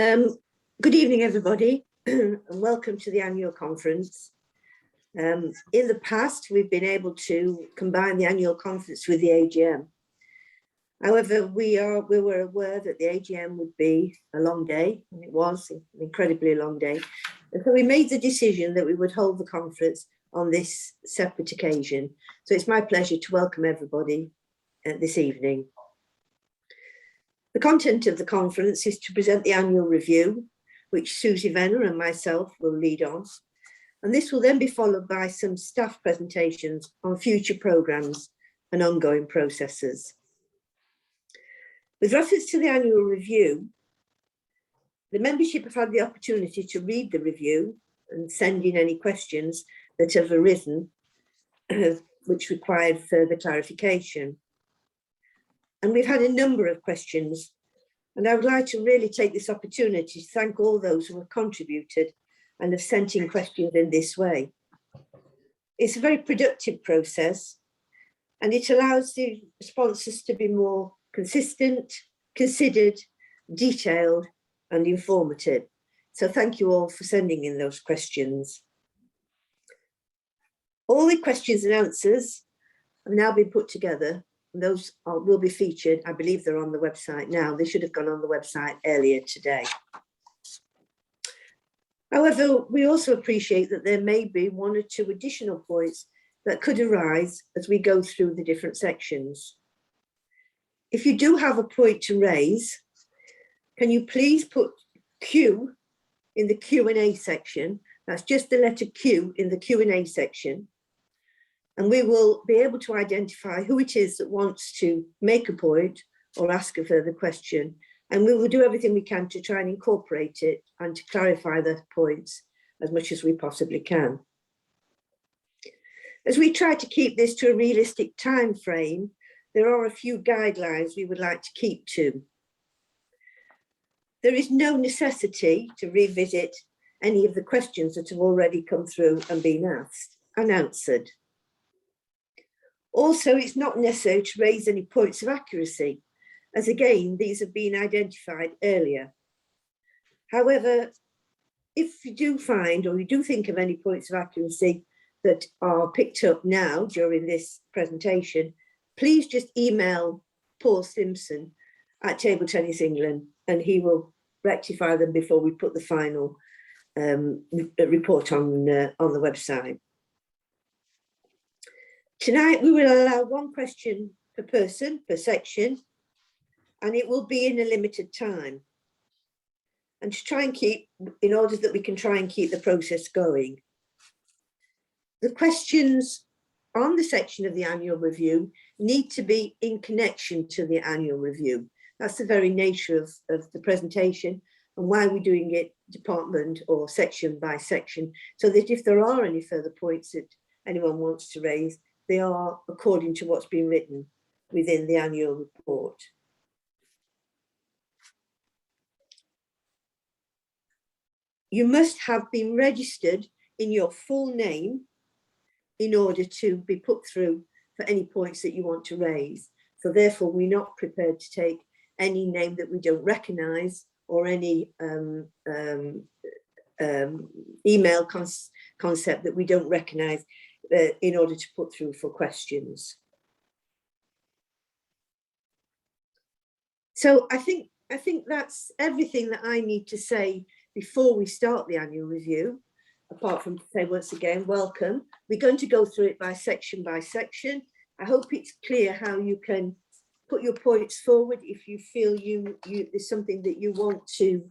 Good evening, everybody, and welcome to the annual conference. In the past, we've been able to combine the annual conference with the AGM. However, we were aware that the AGM would be a long day, and it was an incredibly long day. And so we made the decision that we would hold the conference on this separate occasion. So it's my pleasure to welcome everybody this evening. The content of the conference is to present the annual review, which Susie Venner and myself will lead on. And this will then be followed by some staff presentations on future programmes and ongoing processes. With reference to the annual review, the membership have had the opportunity to read the review and send in any questions that have arisen, which required further clarification. And we've had a number of questions, and I would like to really take this opportunity to thank all those who have contributed and have sent in questions in this way. It's a very productive process, and it allows the responses to be more consistent, considered, detailed, and informative. So thank you all for sending in those questions. All the questions and answers have now been put together. And those will be featured. I believe they're on the website now. They should have gone on the website earlier today. However, we also appreciate that there may be one or two additional points that could arise as we go through the different sections. If you do have a point to raise, can you please put Q in the Q&A section? That's just the letter Q in the Q&A section. And we will be able to identify who it is that wants to make a point or ask a further question. And we will do everything we can to try and incorporate it and to clarify the points as much as we possibly can. As we try to keep this to a realistic time frame, there are a few guidelines we would like to keep to. There is no necessity to revisit any of the questions that have already come through and been asked and answered. Also, it's not necessary to raise any points of accuracy, as again, these have been identified earlier. However, if you do find or you do think of any points of accuracy that are picked up now during this presentation, please just email Paul Simpson at Table Tennis England and he will rectify them before we put the final report on the website. Tonight, we will allow one question per person, per section, and it will be in a limited time. And to try and keep, in order that we can try and keep the process going. The questions on the section of the annual review need to be in connection to the annual review. That's the very nature of the presentation and why we're doing it department or section by section, so that if there are any further points that anyone wants to raise, they are according to what's been written within the annual report. You must have been registered in your full name in order to be put through for any points that you want to raise. So therefore, we're not prepared to take any name that we don't recognise or any email concept that we don't recognise in order to put through for questions. So I think that's everything that I need to say before we start the annual review, apart from to say once again, welcome. We're going to go through it by section. I hope it's clear how you can put your points forward if you feel there's something that you want to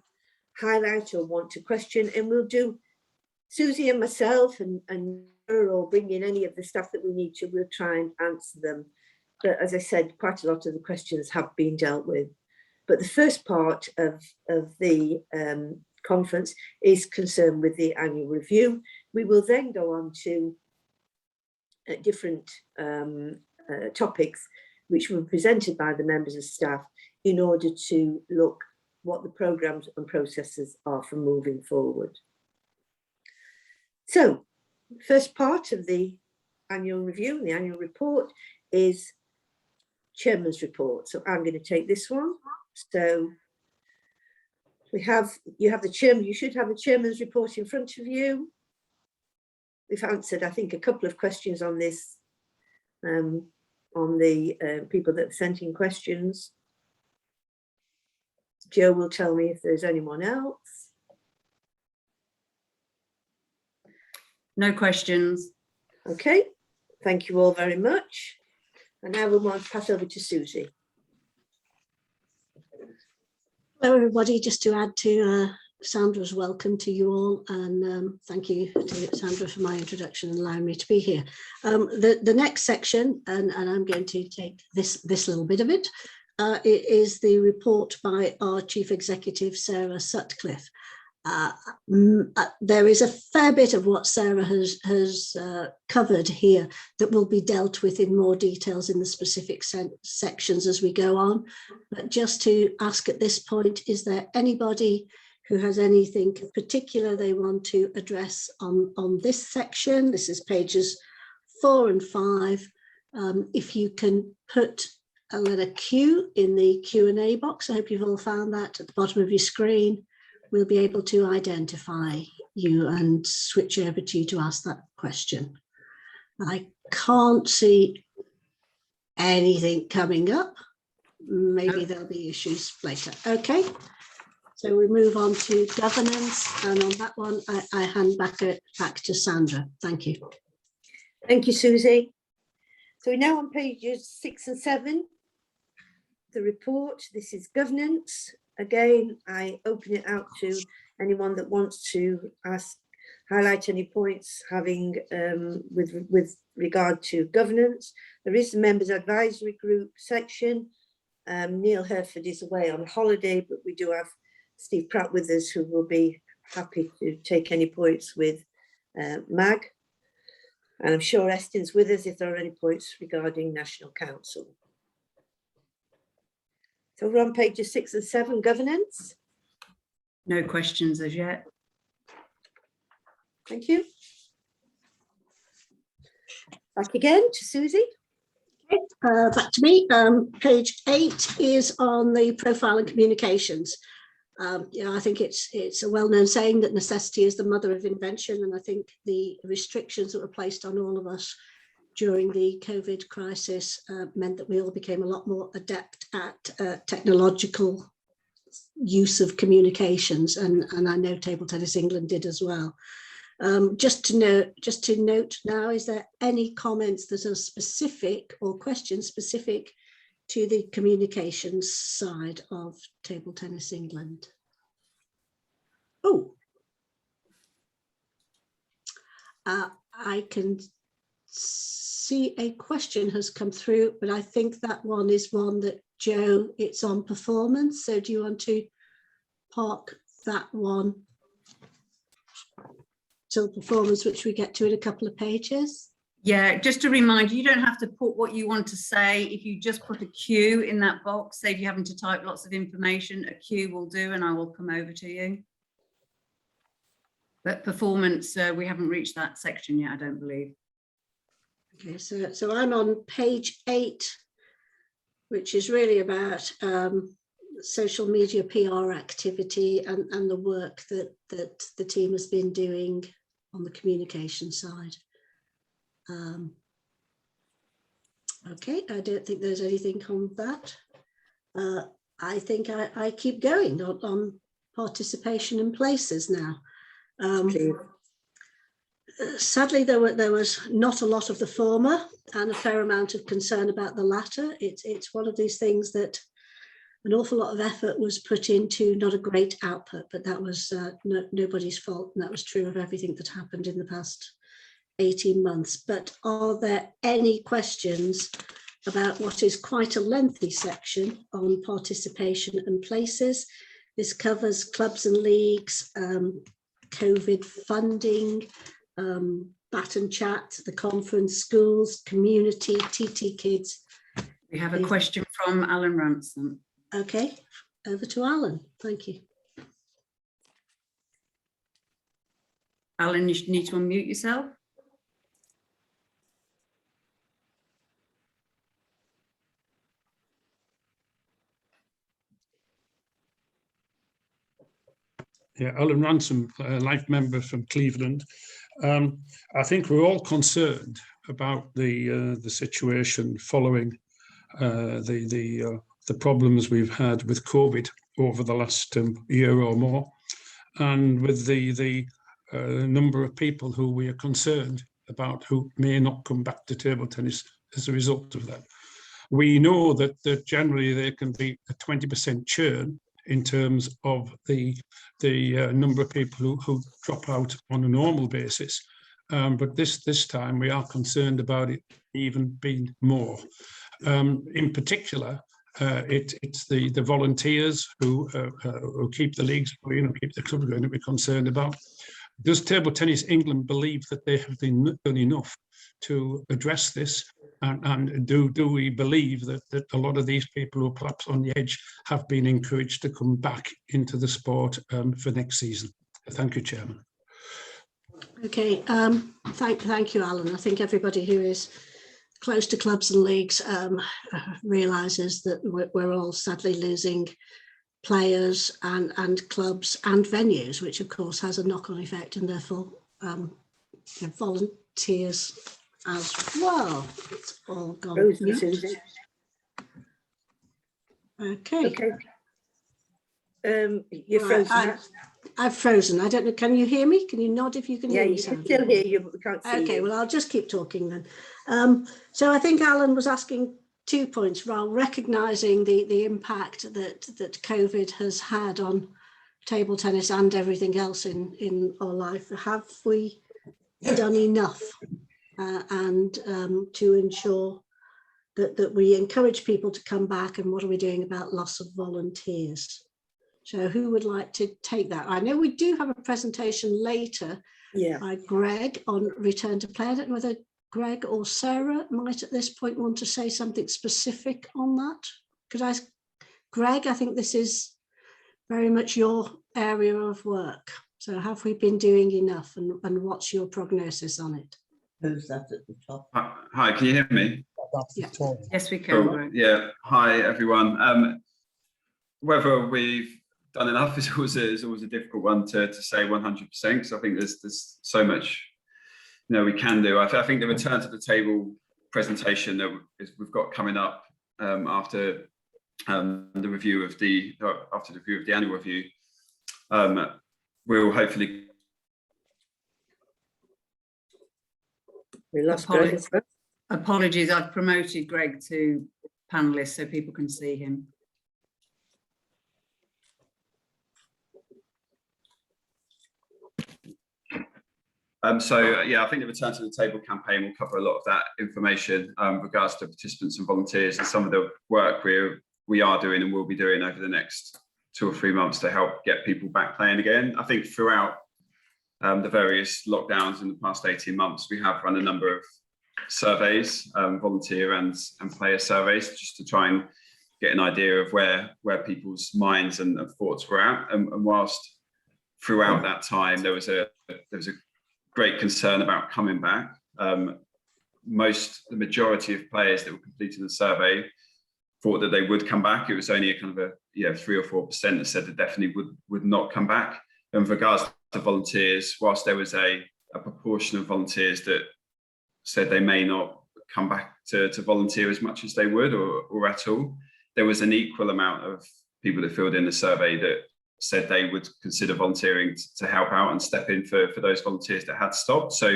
highlight or want to question, and we'll do Susie and myself and her, or bring in any of the stuff that we need to, we'll try and answer them. But as I said, quite a lot of the questions have been dealt with. But the first part of the conference is concerned with the annual review. We will then go on to different topics which were presented by the members of staff in order to look what the programmes and processes are for moving forward. So, first part of the annual review, the annual report, is Chairman's report. So I'm going to take this one. So you have the chairman, you should have the chairman's report in front of you. We've answered, I think, a couple of questions on this, on the people that sent in questions. Joe will tell me if there's anyone else. No questions. Okay, thank you all very much. And now we'll want to pass over to Susie. Hello everybody, just to add to Sandra's welcome to you all, and thank you to Sandra for my introduction and allowing me to be here. The next section, and I'm going to take this little bit of it, it is the report by our Chief Executive, Sarah Sutcliffe. There is a fair bit of what Sarah has covered here that will be dealt with in more details in the specific sections as we go on. But just to ask at this point, is there anybody who has anything particular they want to address on this section? This is pages 4 and 5. If you can put a letter Q in the Q&A box, I hope you've all found that at the bottom of your screen. We'll be able to identify you and switch over to you to ask that question. I can't see anything coming up. Maybe there'll be issues later. Okay, so we move on to governance, and on that one, I hand back to Sandra. Thank you. Thank you, Susie. So we're now on pages 6 and 7. The report, this is governance. Again, I open it out to anyone that wants to highlight any points having with regard to governance. There is the members advisory group section. Neil Hereford is away on holiday, but we do have Steve Pratt with us, who will be happy to take any points with MAG. And I'm sure Eston's with us if there are any points regarding National Council. So we're on pages 6 and 7, governance. No questions as yet. Thank you. Back again to Susie. Okay, back to me. Page 8 is on the profile and communications. I think it's a well-known saying that necessity is the mother of invention, and I think the restrictions that were placed on all of us during the COVID crisis meant that we all became a lot more adept at technological use of communications, and I know Table Tennis England did as well. Just to note now, is there any comments that are specific or questions specific to the communications side of Table Tennis England? Oh, I can see a question has come through, but I think that one is one that Joe, it's on performance. So do you want to park that one till performance, which we get to in a couple of pages? Yeah, just a reminder, you don't have to put what you want to say. If you just put a Q in that box, save you having to type lots of information, a Q will do, and I will come over to you. But performance, we haven't reached that section yet, I don't believe. Okay, so I'm on page 8, which is really about social media PR activity and the work that the team has been doing on the communication side. Okay, I don't think there's anything on that. I think I keep going on participation in places now. Sadly, there was not a lot of the former and a fair amount of concern about the latter. It's one of these things that an awful lot of effort was put into, not a great output, but that was nobody's fault, and that was true of everything that happened in the past 18 months. But are there any questions about what is quite a lengthy section on participation and places? This covers clubs and leagues, COVID funding, Baton Chat, the conference, schools, community, TT Kids. We have a question from Alan Ransom. Okay, over to Alan. Thank you. Alan, you need to unmute yourself. Yeah, Alan Ransom, life member from Cleveland. I think we're all concerned about the situation following the problems we've had with COVID over the last year or more, and with the number of people who we are concerned about who may not come back to table tennis as a result of that. We know that generally there can be a 20% churn in terms of the number of people who drop out on a normal basis. But this time we are concerned about it even being more. In particular, it's the volunteers who keep the leagues going and keep the club going that we're concerned about. Does Table Tennis England believe that they have done enough to address this? And do we believe that a lot of these people who are perhaps on the edge have been encouraged to come back into the sport for next season? Thank you, Chairman. Okay, thank you, Alan. I think everybody who is close to clubs and leagues realises that we're all sadly losing players and clubs and venues, which of course has a knock-on effect, and therefore volunteers as well. It's all gone mute. Okay. You're frozen. I've frozen. I don't know. Can you hear me? Can you nod if you can hear me? Yeah, you can still hear you, but we can't see you. Okay, well, I'll just keep talking then. So I think Alan was asking 2 points, while recognising the impact that COVID has had on table tennis and everything else in our life. Have we done enough and to ensure that we encourage people to come back, and what are we doing about loss of volunteers? So who would like to take that? I know we do have a presentation later by Greg on return to play. I don't know whether Greg or Sarah might at this point want to say something specific on that. Could I ask Greg? I think this is very much your area of work. So have we been doing enough, and what's your prognosis on it? Who's that at the top? Hi, can you hear me? Yeah. Yes, we can. Oh, yeah. Hi, everyone. Whether we've done enough is always a difficult one to say 100%, because I think there's so much we can do. I think the return to the table presentation that we've got coming up after the review of the annual review will hopefully. We lost Apologies, I've promoted Greg to panelist so people can see him. So yeah, I think the return to the table campaign will cover a lot of that information regards to participants and volunteers, and some of the work we are doing and will be doing over the next 2 or 3 months to help get people back playing again. I think throughout the various lockdowns in the past 18 months, we have run a number of surveys, volunteer and player surveys, just to try and get an idea of where people's minds and thoughts were at. And whilst throughout that time there was a great concern about coming back, the majority of players that were completing the survey thought that they would come back. It was only a kind of 3 or 4% that said that definitely would not come back. And with regards to volunteers, whilst there was a proportion of volunteers that said they may not come back to volunteer as much as they would or at all, there was an equal amount of people that filled in the survey that said they would consider volunteering to help out and step in for those volunteers that had stopped. So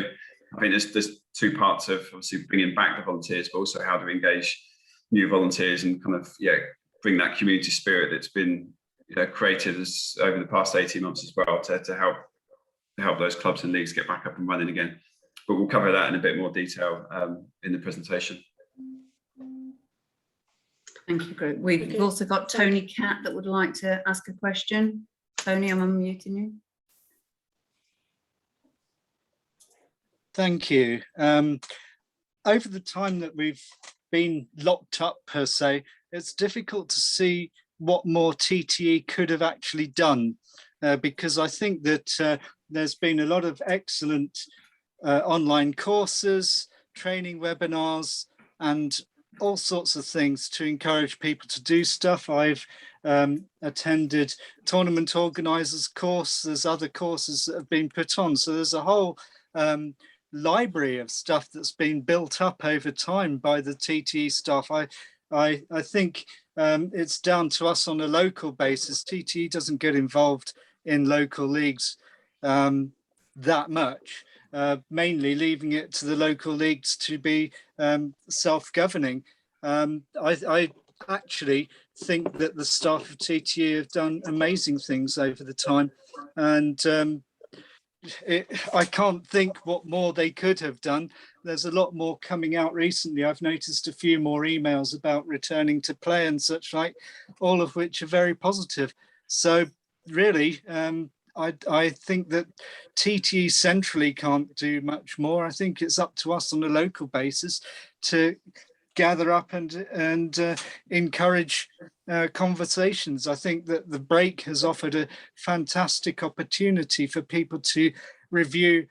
I think there's 2 parts of obviously bringing back the volunteers, but also how to engage new volunteers and kind of bring that community spirit that's been created over the past 18 months as well to help those clubs and leagues get back up and running again. But we'll cover that in a bit more detail in the presentation. Thank you, Greg. We've also got Tony Catt that would like to ask a question. Tony, I'm unmuting you. Thank you. Over the time that we've been locked up, per se, it's difficult to see what more TTE could have actually done, because I think that there's been a lot of excellent online courses, training webinars, and all sorts of things to encourage people to do stuff. I've attended tournament organisers course. There's other courses that have been put on. So there's a whole library of stuff that's been built up over time by the TTE staff. I think it's down to us on a local basis. TTE doesn't get involved in local leagues that much, mainly leaving it to the local leagues to be self-governing. I actually think that the staff of TTE have done amazing things over the time, and I can't think what more they could have done. There's a lot more coming out recently. I've noticed a few more emails about returning to play and such like, all of which are very positive. So really, I think that TTE centrally can't do much more. I think it's up to us on a local basis to gather up and encourage conversations. I think that the break has offered a fantastic opportunity for people to review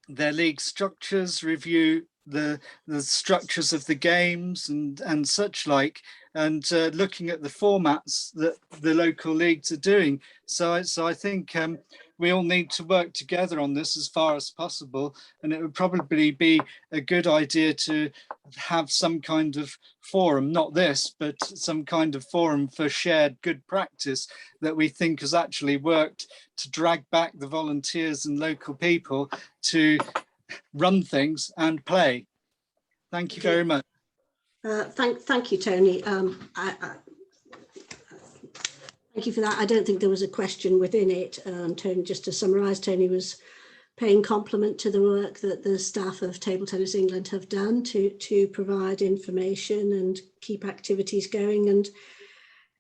their league structures, review the structures of the games and such like, and looking at the formats that the local leagues are doing. So I think we all need to work together on this as far as possible, and it would probably be a good idea to have some kind of forum, not this, but some kind of forum for shared good practice that we think has actually worked to drag back the volunteers and local people to run things and play. Thank you very much. Thank you, Tony. Thank you for that. I don't think there was a question within it. Tony, just to summarise, Tony was paying compliment to the work that the staff of Table Tennis England have done to provide information and keep activities going, and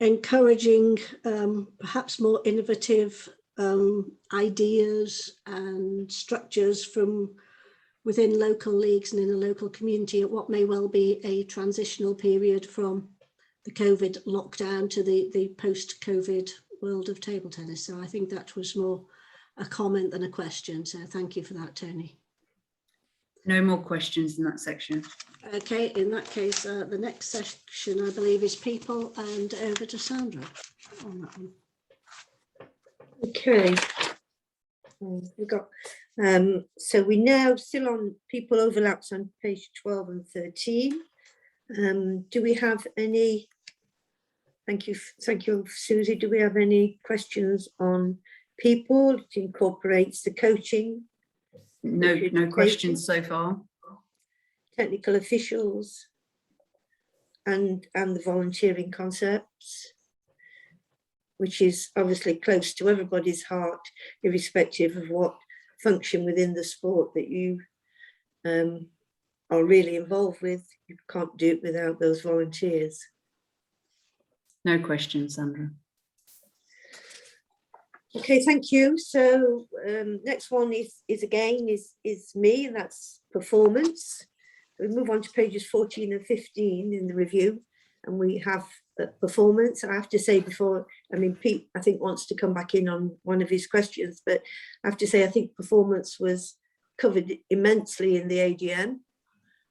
encouraging perhaps more innovative ideas and structures from within local leagues and in a local community at what may well be a transitional period from the COVID lockdown to the post-COVID world of table tennis. So I think that was more a comment than a question. So thank you for that, Tony. No more questions in that section. Okay, in that case, the next section, I believe, is people, and over to Sandra on that one. Okay. We got so we now still on people overlaps on page 12 and 13. Do we have any? Thank you, Susie. Do we have any questions on people? It incorporates the coaching. No questions so far. Technical officials and the volunteering concepts, which is obviously close to everybody's heart, irrespective of what function within the sport that you are really involved with. You can't do it without those volunteers. No questions, Sandra. Okay, thank you. So next one is me, and that's performance. We move on to pages 14 and 15 in the review, and we have performance. I have to say before, I mean, Pete, I think, wants to come back in on one of his questions, but I have to say, I think performance was covered immensely in the AGM,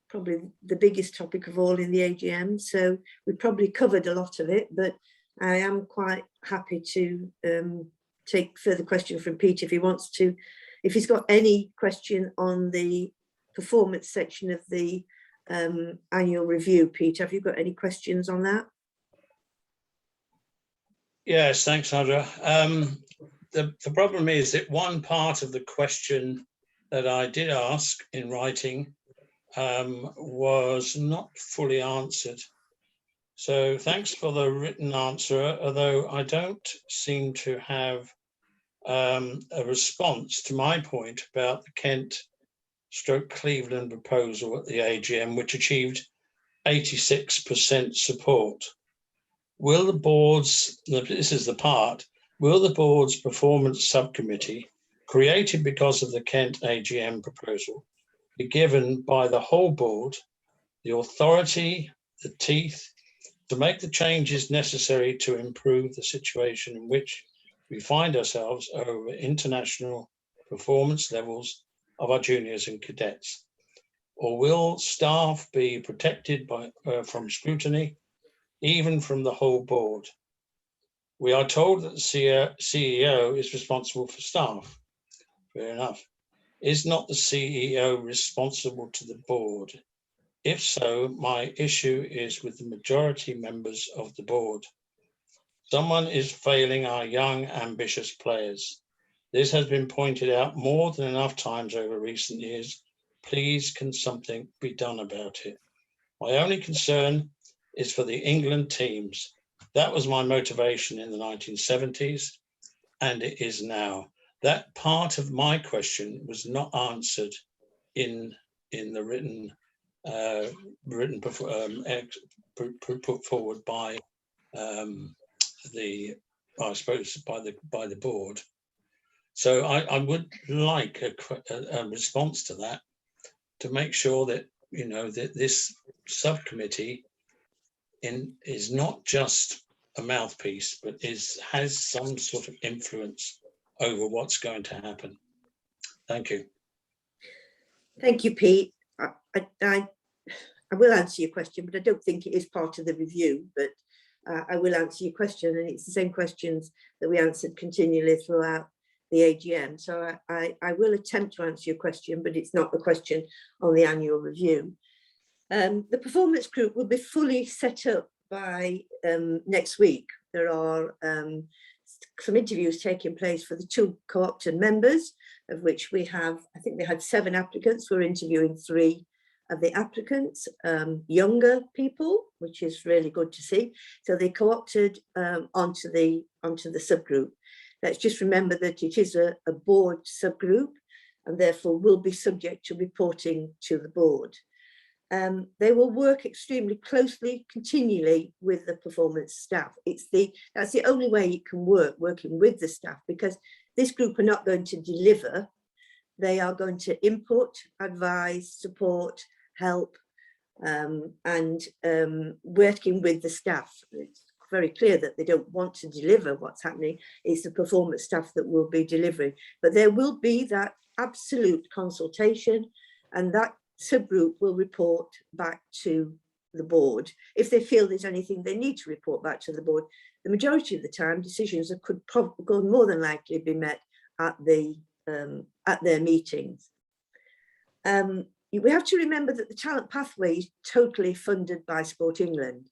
probably the biggest topic of all in the AGM. So we probably covered a lot of it, but I am quite happy to take further questions from Pete if he wants to. If he's got any question on the performance section of the annual review, Pete, have you got any questions on that? Yes, thanks, Sandra. The problem is that one part of the question that I did ask in writing was not fully answered. So thanks for the written answer, although I don't seem to have a response to my point about the Kent/Cleveland proposal at the AGM, which achieved 86% support. Will the board's, this is the part, will the board's performance subcommittee, created because of the Kent AGM proposal, be given by the whole board the authority, the teeth, to make the changes necessary to improve the situation in which we find ourselves over international performance levels of our juniors and cadets? or will staff be protected from scrutiny, even from the whole board? We are told that the CEO is responsible for staff. Fair enough. Is not the CEO responsible to the board? If so, my issue is with the majority members of the board. Someone is failing our young, ambitious players. This has been pointed out more than enough times over recent years. Please, can something be done about it? My only concern is for the England teams. That was my motivation in the 1970s, and it is now. That part of my question was not answered in the written put forward by I suppose by the board. So I would like a response to that, to make sure that, you know, that this subcommittee is not just a mouthpiece, but has some sort of influence over what's going to happen. Thank you. Thank you, Pete. I will answer your question, but I don't think it is part of the review, but I will answer your question, and it's the same questions that we answered continually throughout the AGM. So I will attempt to answer your question, but it's not the question on the annual review. The performance group will be fully set up by next week. There are some interviews taking place for the 2 co-opted members, of which we have, I think they had 7 applicants. We're interviewing 3 of the applicants, younger people, which is really good to see. So they co-opted onto the subgroup. Let's just remember that it is a board subgroup, and therefore will be subject to reporting to the board. They will work extremely closely, continually with the performance staff. That's the only way it can work, working with the staff, because this group are not going to deliver. They are going to input, advise, support, help, and working with the staff. It's very clear that they don't want to deliver what's happening. It's the performance staff that will be delivering. But there will be that absolute consultation, and that subgroup will report back to the board if they feel there's anything they need to report back to the board. The majority of the time, decisions could more than likely be met at their meetings. We have to remember that the talent pathway is totally funded by Sport England.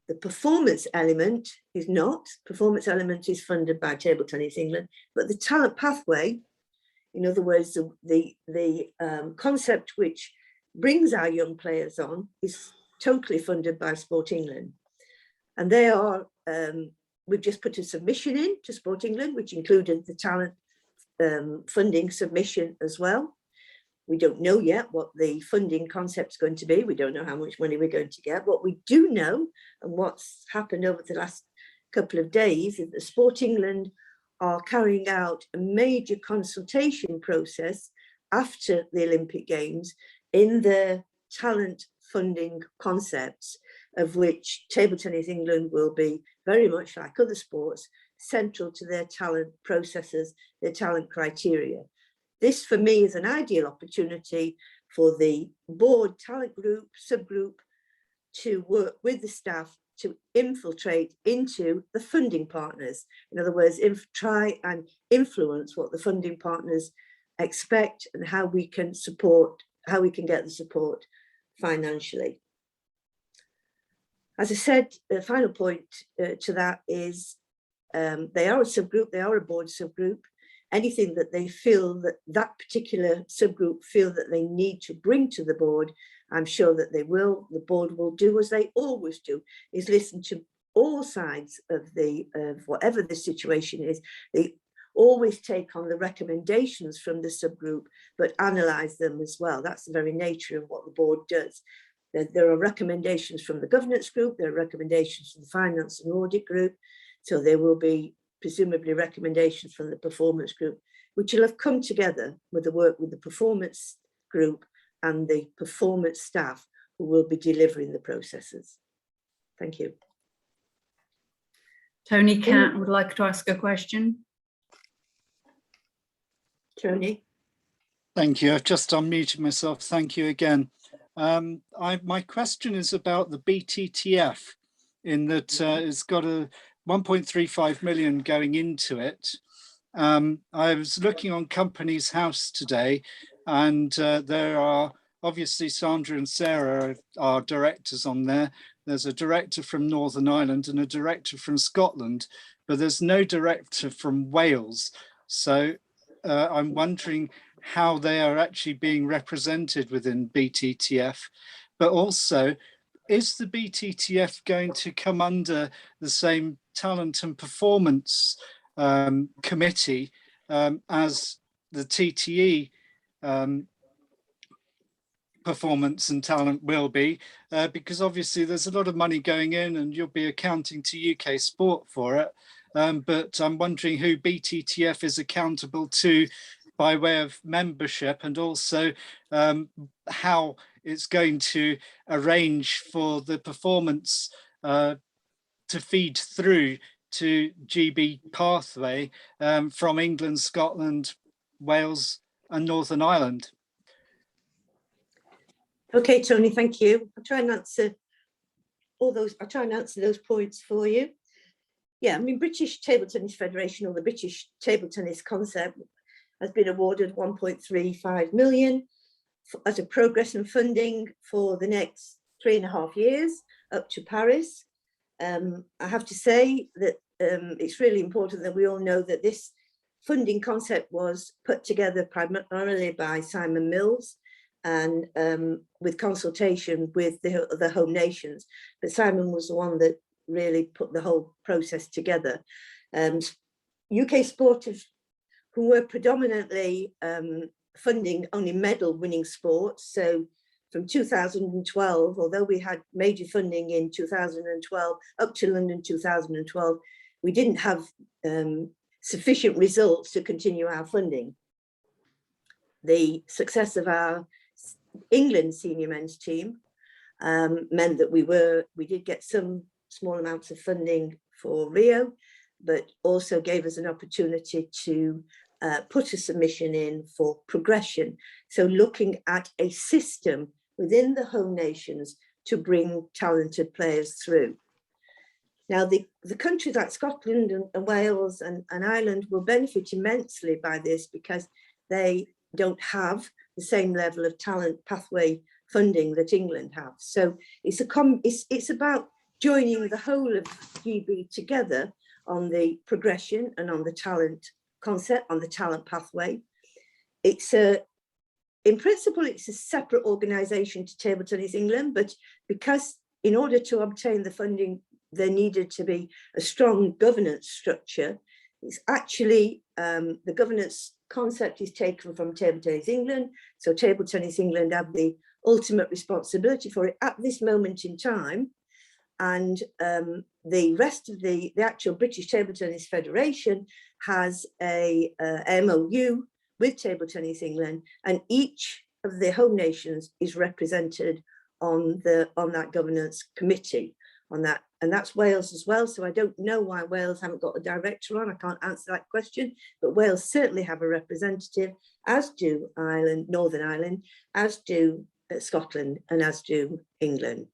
The performance element is not. Performance element is funded by Table Tennis England, but the talent pathway, in other words, the concept which brings our young players on, is totally funded by Sport England. And they are, we've just put a submission in to Sport England, which included the talent funding submission as well. We don't know yet what the funding concept's going to be. We don't know how much money we're going to get. What we do know, and what's happened over the last couple of days, is that Sport England are carrying out a major consultation process after the Olympic Games in their talent funding concepts, of which Table Tennis England will be, very much like other sports, central to their talent processes, their talent criteria. This, for me, is an ideal opportunity for the board talent group, subgroup, to work with the staff to infiltrate into the funding partners. In other words, try and influence what the funding partners expect and how we can support, how we can get the support financially. As I said, the final point to that is they are a subgroup, they are a board subgroup. Anything that they feel that particular subgroup feel that they need to bring to the board, I'm sure that they will. The board will do as they always do, is listen to all sides of whatever the situation is. They always take on the recommendations from the subgroup, but analyse them as well. That's the very nature of what the board does. There are recommendations from the governance group, there are recommendations from the finance and audit group, so there will be presumably recommendations from the performance group, which will have come together with the work with the performance group and the performance staff who will be delivering the processes. Thank you. Tony Cat would like to ask a question. Tony? Thank you. I've just unmuted myself. Thank you again. My question is about the BTTF, in that it's got a 1.35 million going into it. I was looking on Companies House today, and there are obviously Sandra and Sarah are directors on there. There's a director from Northern Ireland and a director from Scotland, but there's no director from Wales. So I'm wondering how they are actually being represented within BTTF, but also, is the BTTF going to come under the same talent and performance committee as the TTE performance and talent will be, because obviously there's a lot of money going in and you'll be accounting to UK Sport for it. But I'm wondering who BTTF is accountable to by way of membership, and also how it's going to arrange for the performance to feed through to GB pathway from England, Scotland, Wales and Northern Ireland. Okay, Tony, thank you. I'll try and answer those points for you. Yeah, I mean, British Table Tennis Federation, or the British Table Tennis Concept, has been awarded 1.35 million as a progress and funding for the next 3.5 years up to Paris. I have to say that it's really important that we all know that this funding concept was put together primarily by Simon Mills, and with consultation with the home nations. But Simon was the one that really put the whole process together. UK sporters who were predominantly funding only medal winning sports. So from 2012, although we had major funding in 2012, up to London 2012, we didn't have sufficient results to continue our funding. The success of our England senior men's team meant that we did get some small amounts of funding for Rio, but also gave us an opportunity to put a submission in for progression. So looking at a system within the home nations to bring talented players through. Now, the countries like Scotland and Wales and Ireland will benefit immensely by this, because they don't have the same level of talent pathway funding that England have. So it's about joining the whole of GB together on the progression and on the talent concept, on the talent pathway. In principle, it's a separate organisation to Table Tennis England, but because in order to obtain the funding, there needed to be a strong governance structure. It's actually the governance concept is taken from Table Tennis England. So Table Tennis England have the ultimate responsibility for it at this moment in time. And the rest of the actual British Table Tennis Federation has a MOU with Table Tennis England, and each of the home nations is represented on that governance committee on that, and that's Wales as well. So I don't know why Wales haven't got a director on. I can't answer that question, but Wales certainly have a representative, as do Ireland, Northern Ireland, as do Scotland, and as do England.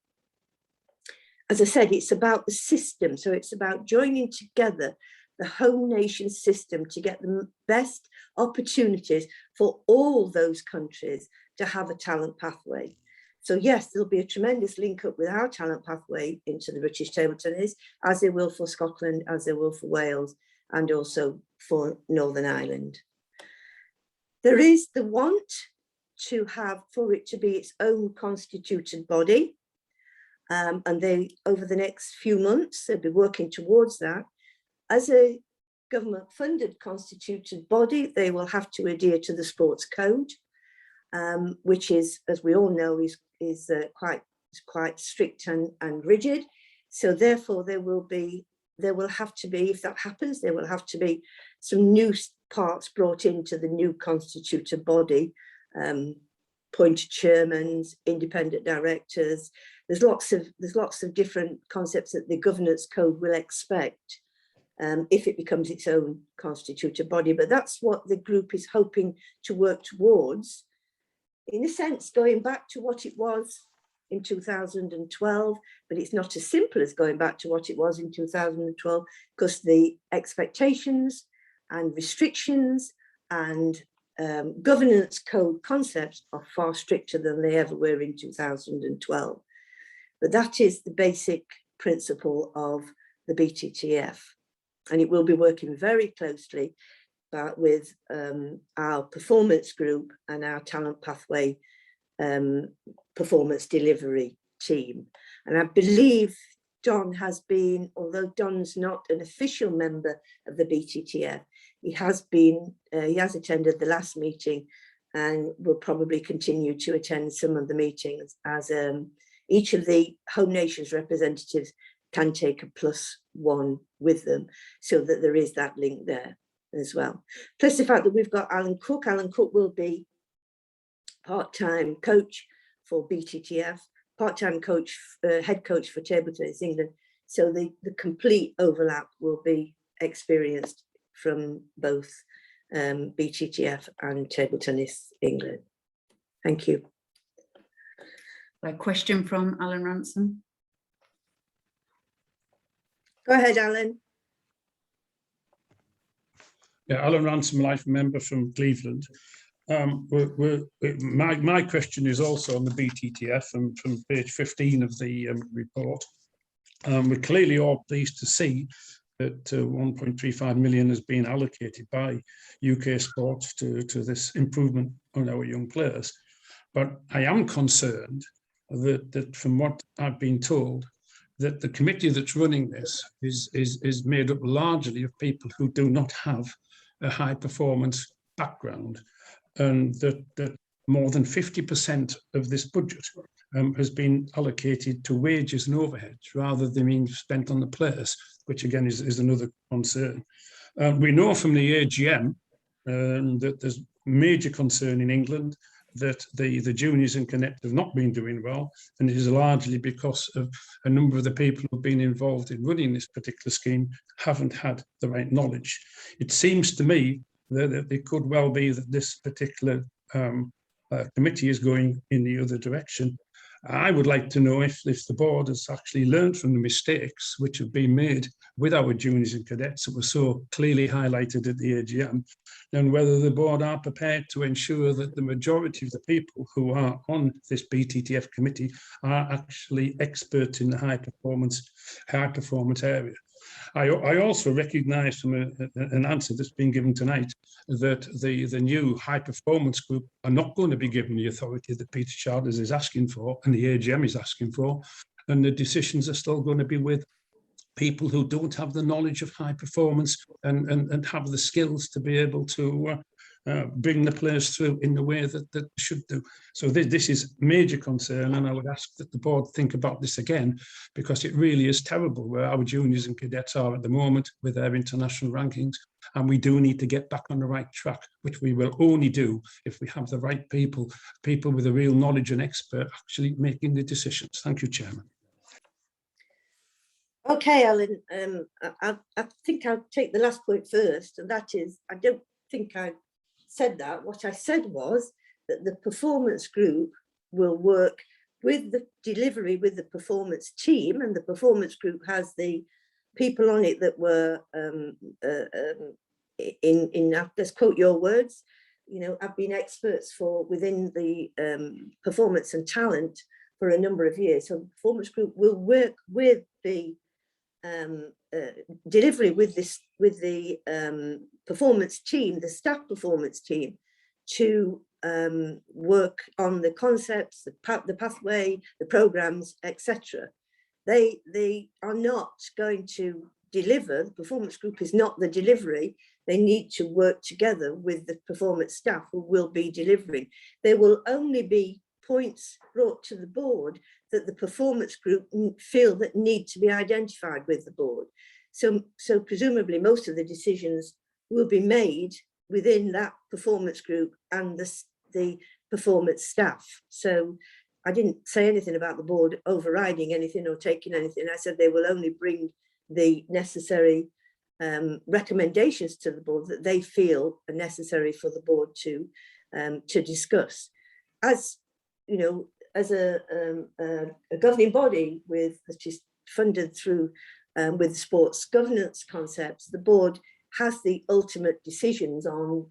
As I said, it's about the system. So it's about joining together the home nation system to get the best opportunities for all those countries to have a talent pathway. So yes, there'll be a tremendous link up with our talent pathway into the British table tennis, as there will for Scotland, as there will for Wales, and also for Northern Ireland. There is the want to have for it to be its own constituted body. And they, over the next few months, they'll be working towards that. As a government-funded constituted body, they will have to adhere to the sports code, which is, as we all know, is quite strict and rigid. So therefore, there will have to be, if that happens, there will have to be some new parts brought into the new constituted body, appointed chairmen, independent directors. There's lots of different concepts that the governance code will expect. if it becomes its own constituted body. But that's what the group is hoping to work towards, in a sense, going back to what it was in 2012, but it's not as simple as going back to what it was in 2012, because the expectations and restrictions and governance code concepts are far stricter than they ever were in 2012. But that is the basic principle of the BTTF. And it will be working very closely with our performance group and our talent pathway performance delivery team. And I believe Don has been, although Don's not an official member of the BTTF, he has attended the last meeting and will probably continue to attend some of the meetings, as each of the home nations representatives can take a +1 with them, so that there is that link there as well. Plus the fact that we've got Alan Cook. Alan Cook will be part-time coach for BTTF, part-time coach, head coach for Table Tennis England. So the complete overlap will be experienced from both BTTF and Table Tennis England. Thank you. A question from Alan Ransom. Go ahead, Alan. Yeah, Alan Ransom, life member from Cleveland. My question is also on the BTTF and from page 15 of the report. We're clearly all pleased to see that 1.35 million has been allocated by UK Sports to this improvement on our young players. But I am concerned that from what I've been told, that the committee that's running this is made up largely of people who do not have a high performance background, and that more than 50% of this budget has been allocated to wages and overheads rather than being spent on the players, which again is another concern. We know from the AGM that there's major concern in England that the juniors and cadets have not been doing well, and it is largely because of a number of the people who've been involved in running this particular scheme haven't had the right knowledge. It seems to me that it could well be that this particular committee is going in the other direction. I would like to know if the board has actually learned from the mistakes which have been made with our juniors and cadets that were so clearly highlighted at the AGM, and whether the board are prepared to ensure that the majority of the people who are on this BTTF committee are actually experts in the high performance area. I also recognise from an answer that's been given tonight that the new high performance group are not going to be given the authority that Peter Charters is asking for and the AGM is asking for, and the decisions are still going to be with people who don't have the knowledge of high performance and have the skills to be able to bring the players through in the way that they should do. So this is major concern, and I would ask that the board think about this again, because it really is terrible where our juniors and cadets are at the moment with their international rankings, and we do need to get back on the right track, which we will only do if we have the right people with a real knowledge and expert actually making the decisions. Thank you, Chairman. Okay, Alan, I think I'll take the last point first, and that is, I don't think I said that. What I said was that the performance group will work with the delivery with the performance team, and the performance group has the people on it that were let's quote your words, have been experts within the performance and talent for a number of years. So the performance group will work with the delivery with the performance team, the staff performance team, to work on the concepts, the pathway, the programs, etc. They are not going to deliver. The performance group is not the delivery. They need to work together with the performance staff who will be delivering. There will only be points brought to the board that the performance group feel that need to be identified with the board. So presumably most of the decisions will be made within that performance group and the performance staff. So I didn't say anything about the board overriding anything or taking anything. I said they will only bring the necessary recommendations to the board that they feel are necessary for the board to discuss. As you know, as a governing body which is funded through with sports governance concepts, the board has the ultimate decisions on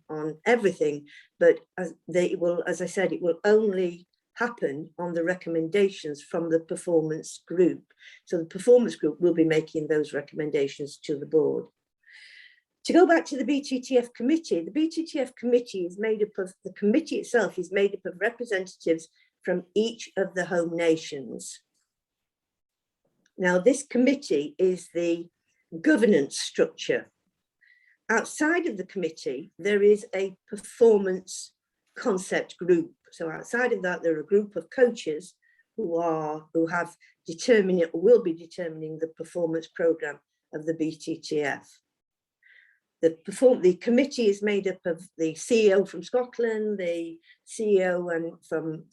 everything, but as I said, it will only happen on the recommendations from the performance group. So the performance group will be making those recommendations to the board. To go back to the BTTF committee, the BTTF committee is made up of, the committee itself is made up of representatives from each of the home nations. Now, this committee is the governance structure. Outside of the committee, there is a performance concept group. So outside of that, there are a group of coaches who have determined or will be determining the performance program of the BTTF. The committee is made up of the CEO from Scotland, the CEO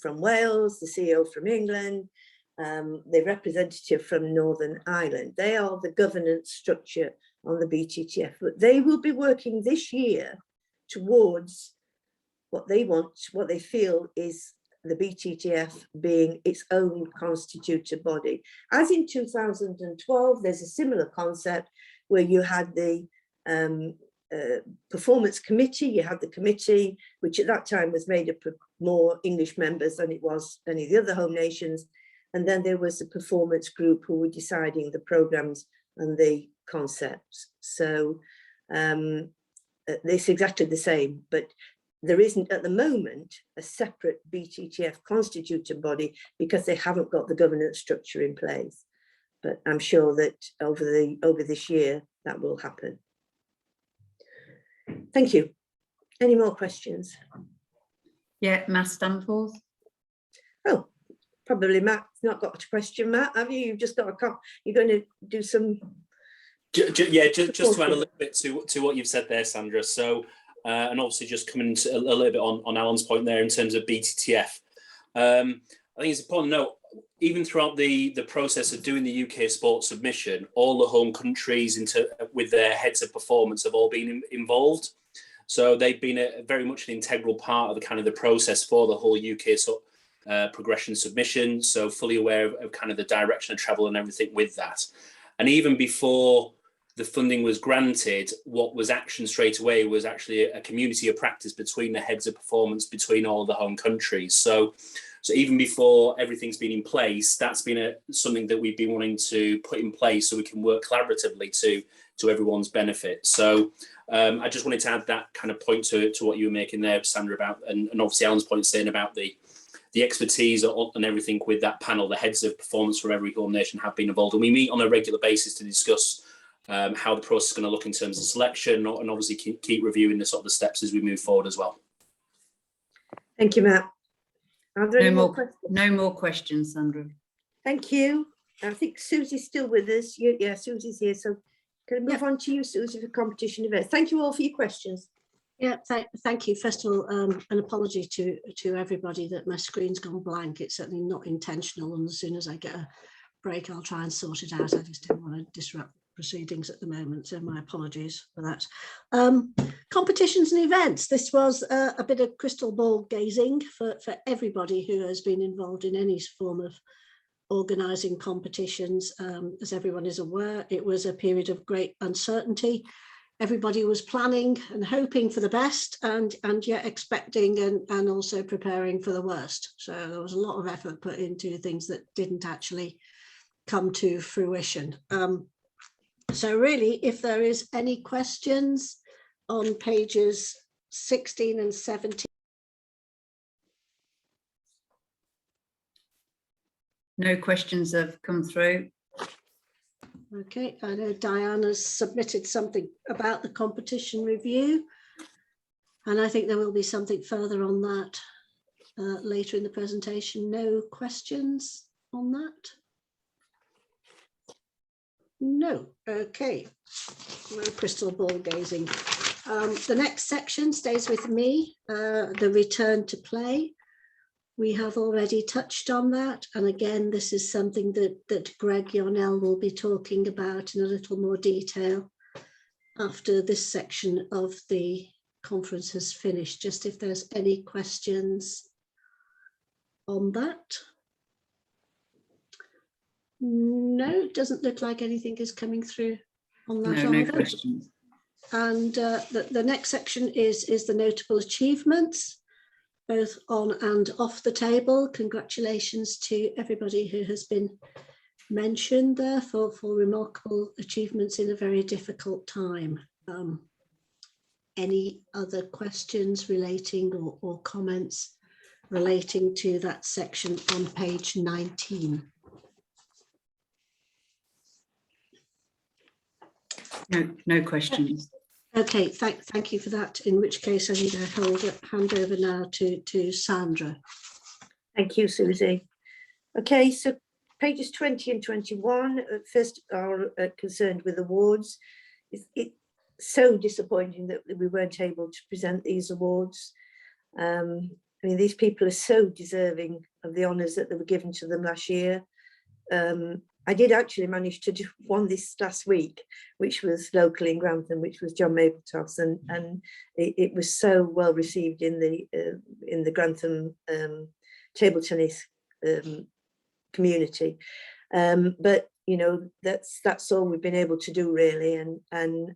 from Wales, the CEO from England, the representative from Northern Ireland. They are the governance structure on the BTTF, but they will be working this year towards what they want, what they feel is the BTTF being its own constituted body. As in 2012, there's a similar concept where you had the performance committee, you had the committee, which at that time was made up of more English members than it was any of the other home nations. And then there was the performance group who were deciding the programs and the concepts. So it's exactly the same, but there isn't at the moment a separate BTTF constituted body because they haven't got the governance structure in place. But I'm sure that over this year that will happen. Thank you. Any more questions? Yeah, Matt Stanforth. Oh, probably Matt's not got a question. Matt, have you? You've just got a you're going to do some. Yeah, just to add a little bit to what you've said there, Sandra. So, and obviously just coming to a little bit on Alan's point there in terms of BTTF. I think it's important to note, even throughout the process of doing the UK sports submission, all the home countries with their heads of performance have all been involved. So they've been very much an integral part of the process for the whole UK progression submission. So fully aware of kind of the direction of travel and everything with that. And even before the funding was granted, what was actioned straight away was actually a community of practice between the heads of performance between all the home countries. So even before everything's been in place, that's been something that we've been wanting to put in place so we can work collaboratively to everyone's benefit. So I just wanted to add that kind of point to what you were making there, Sandra, about, and obviously Alan's point saying about the expertise and everything with that panel. The heads of performance from every home nation have been involved, and we meet on a regular basis to discuss how the process is going to look in terms of selection, and obviously keep reviewing the the steps as we move forward as well. Thank you, Matt. Are there any more questions? No more questions, Sandra. Thank you. I think Susie's still with us. Yeah, Susie's here. So can I move on to you, Susie, for competition events? Thank you all for your questions. Yeah, thank you. First of all, an apology to everybody that my screen's gone blank. It's certainly not intentional, and as soon as I get a break, I'll try and sort it out. I just don't want to disrupt proceedings at the moment, so my apologies for that. Competitions and events. This was a bit of crystal ball gazing for everybody who has been involved in any form of organising competitions. As everyone is aware, it was a period of great uncertainty. Everybody was planning and hoping for the best, and yet expecting and also preparing for the worst. So there was a lot of effort put into things that didn't actually come to fruition. So really, if there is any questions on pages 16 and 17. No questions have come through. Okay, I know Diana's submitted something about the competition review, and I think there will be something further on that later in the presentation. No questions on that? No. Okay, no crystal ball gazing. The next section stays with me, the return to play. We have already touched on that, and again, this is something that Greg Yarnell will be talking about in a little more detail after this section of the conference has finished, just if there's any questions on that. No, it doesn't look like anything is coming through on that No either. questions. And the next section is the notable achievements, both on and off the table. Congratulations to everybody who has been mentioned there for remarkable achievements in a very difficult time. Any other questions relating or comments relating to that section on page 19? No questions. Okay, thank you for that. In which case, I need to hand over now to Sandra. Thank you, Susie. Okay, so pages 20 and 21 first are concerned with awards. It's so disappointing that we weren't able to present these awards. I mean, these people are so deserving of the honours that they were given to them last year. I did actually manage to do one this last week, which was local in Grantham, which was John Mapletoss, and it was so well received in the Grantham table tennis community. But you know, that's all we've been able to do really, and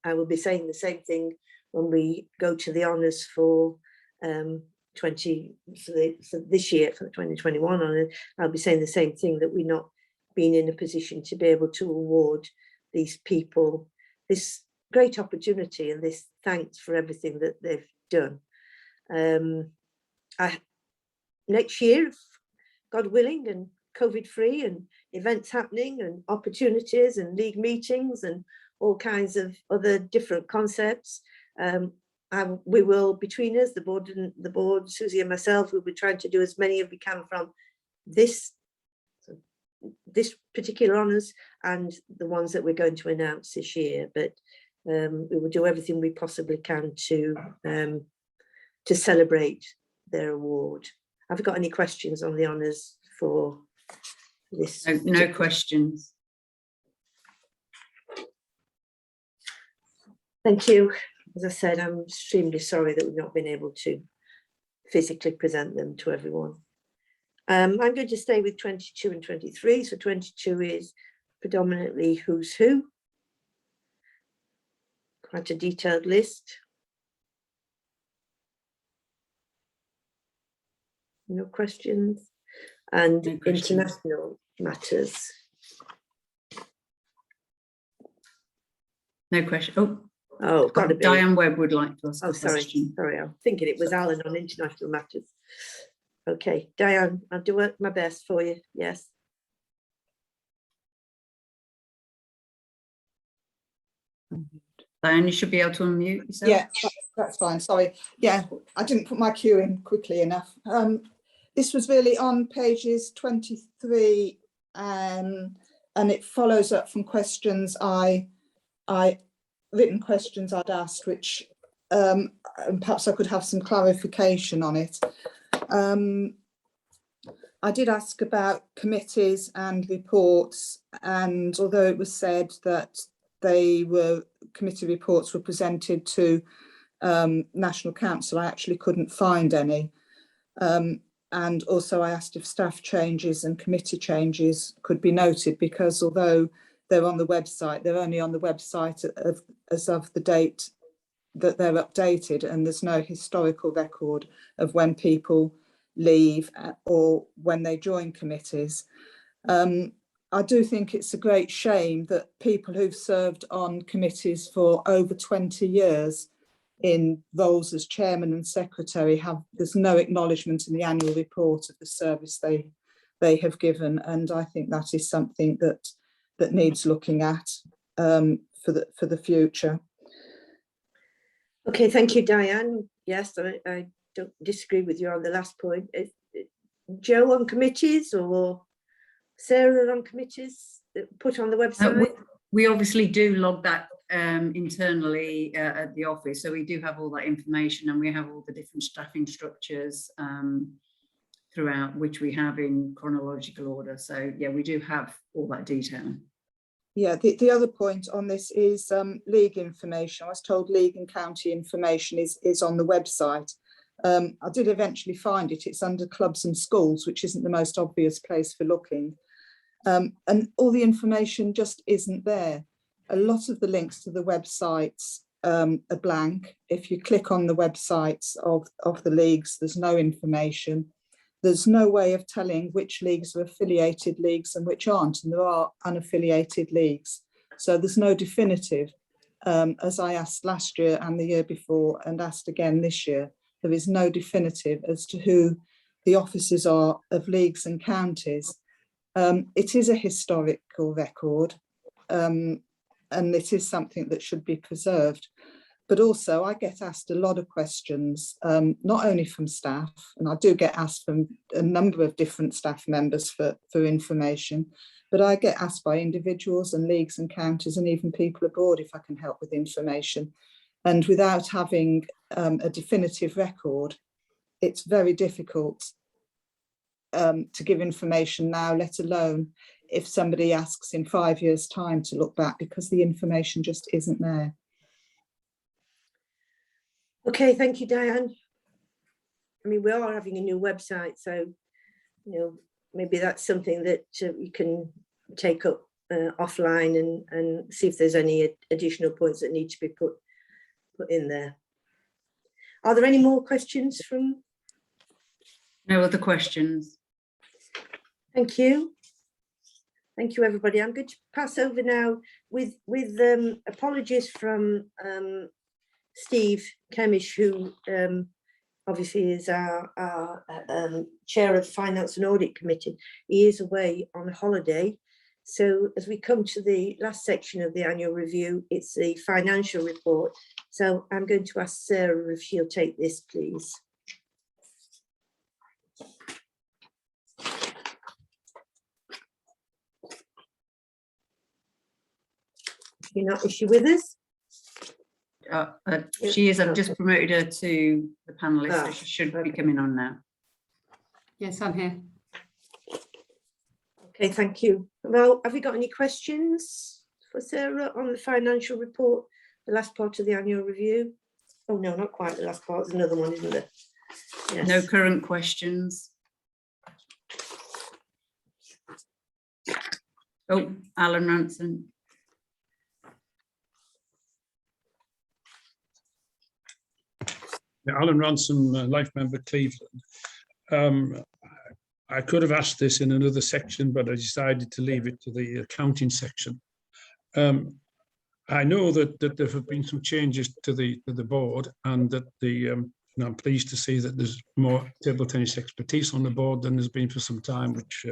I will be saying the same thing when we go to the honours for this year for the 2021 honours. I'll be saying the same thing, that we're not been in a position to be able to award these people this great opportunity and this thanks for everything that they've done. Next year, God willing, and COVID free, and events happening, and opportunities, and league meetings, and all kinds of other different concepts, we will, between us, the board, Susie and myself, we'll be trying to do as many as we can from this particular honours and the ones that we're going to announce this year. But we will do everything we possibly can to celebrate their award. Have you got any questions on the honours for this? No questions. Thank you. As I said, I'm extremely sorry that we've not been able to physically present them to everyone. I'm going to stay with 22 and 23. So 22 is predominantly who's who. Quite a detailed list. No questions. And No questions. International matters. No question. Oh, got to be. Diane Webb would like to ask a sorry. question. Sorry, I'm thinking it was Alan on international matters. Okay, Diane, I'll do my best for you. Yes. Diane, you should be able to unmute yourself. Yeah, that's fine. Sorry. Yeah, I didn't put my cue in quickly enough. This was really on pages 23, and it follows up from questions written questions I'd asked, which and perhaps I could have some clarification on it. I did ask about committees and reports, and although it was said that committee reports were presented to National Council, I actually couldn't find any. And also I asked if staff changes and committee changes could be noted, because although they're on the website, they're only on the website as of the date that they're updated, and there's no historical record of when people leave or when they join committees. I do think it's a great shame that people who've served on committees for over 20 years in roles as chairman and secretary there's no acknowledgement in the annual report of the service they have given, and I think that is something that needs looking at for the future. Okay, thank you, Diane. Yes, I don't disagree with you on the last point. Joe on committees or Sarah on committees put on the website? We obviously do log that internally at the office, so we do have all that information, and we have all the different staffing structures throughout, which we have in chronological order. So yeah, we do have all that detail. Yeah, the other point on this is league information. I was told league and county information is on the website. I did eventually find it. It's under clubs and schools, which isn't the most obvious place for looking. And all the information just isn't there. A lot of the links to the websites are blank. If you click on the websites of the leagues, there's no information. There's no way of telling which leagues are affiliated leagues and which aren't, and there are unaffiliated leagues. So there's no definitive, as I asked last year and the year before and asked again this year, there is no definitive as to who the officers are of leagues and counties. It is a historical record, and it is something that should be preserved. But also I get asked a lot of questions, not only from staff, and I do get asked from a number of different staff members for information, but I get asked by individuals and leagues and counties and even people abroad if I can help with information. And without having a definitive record, it's very difficult to give information now, let alone if somebody asks in 5 years' time to look back, because the information just isn't there. Okay, thank you, Diane. I mean, we are having a new website, so, you know, maybe that's something that you can take up offline and see if there's any additional points that need to be put in there. Are there any more questions from? No other questions. Thank you. Thank you, everybody. I'm going to pass over now with apologies from Steve Kemish, who obviously is our chair of Finance and Audit Committee. He is away on holiday. So as we come to the last section of the annual review, it's the financial report. So I'm going to ask Sarah if she'll take this, please. Is she with us? She is. I've just promoted her to the panelist, so she should be coming on now. Yes, I'm here. Okay, thank you. Well, have you got any questions for Sarah on the financial report, the last part of the annual review? Oh, no, not quite the last part. There's another one, isn't there? Yes. No current questions. Oh, Alan Ranson. Alan Ransom, life member, Cleveland. I could have asked this in another section, but I decided to leave it to the accounting section. I know that there have been some changes to the board, and that and I'm pleased to see that there's more table tennis expertise on the board than there's been for some time, which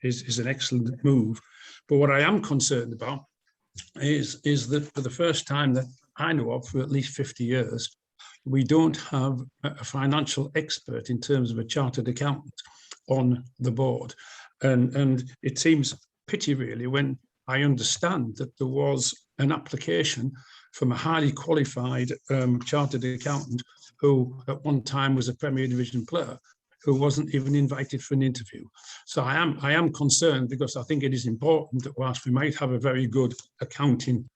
is an excellent move. But what I am concerned about is that for the first time that I know of for at least 50 years, we don't have a financial expert in terms of a chartered accountant on the board. And it seems pity, really, when I understand that there was an application from a highly qualified chartered accountant who at one time was a Premier Division player, who wasn't even invited for an interview. So I am concerned, because I think it is important that whilst we might have a very good accounting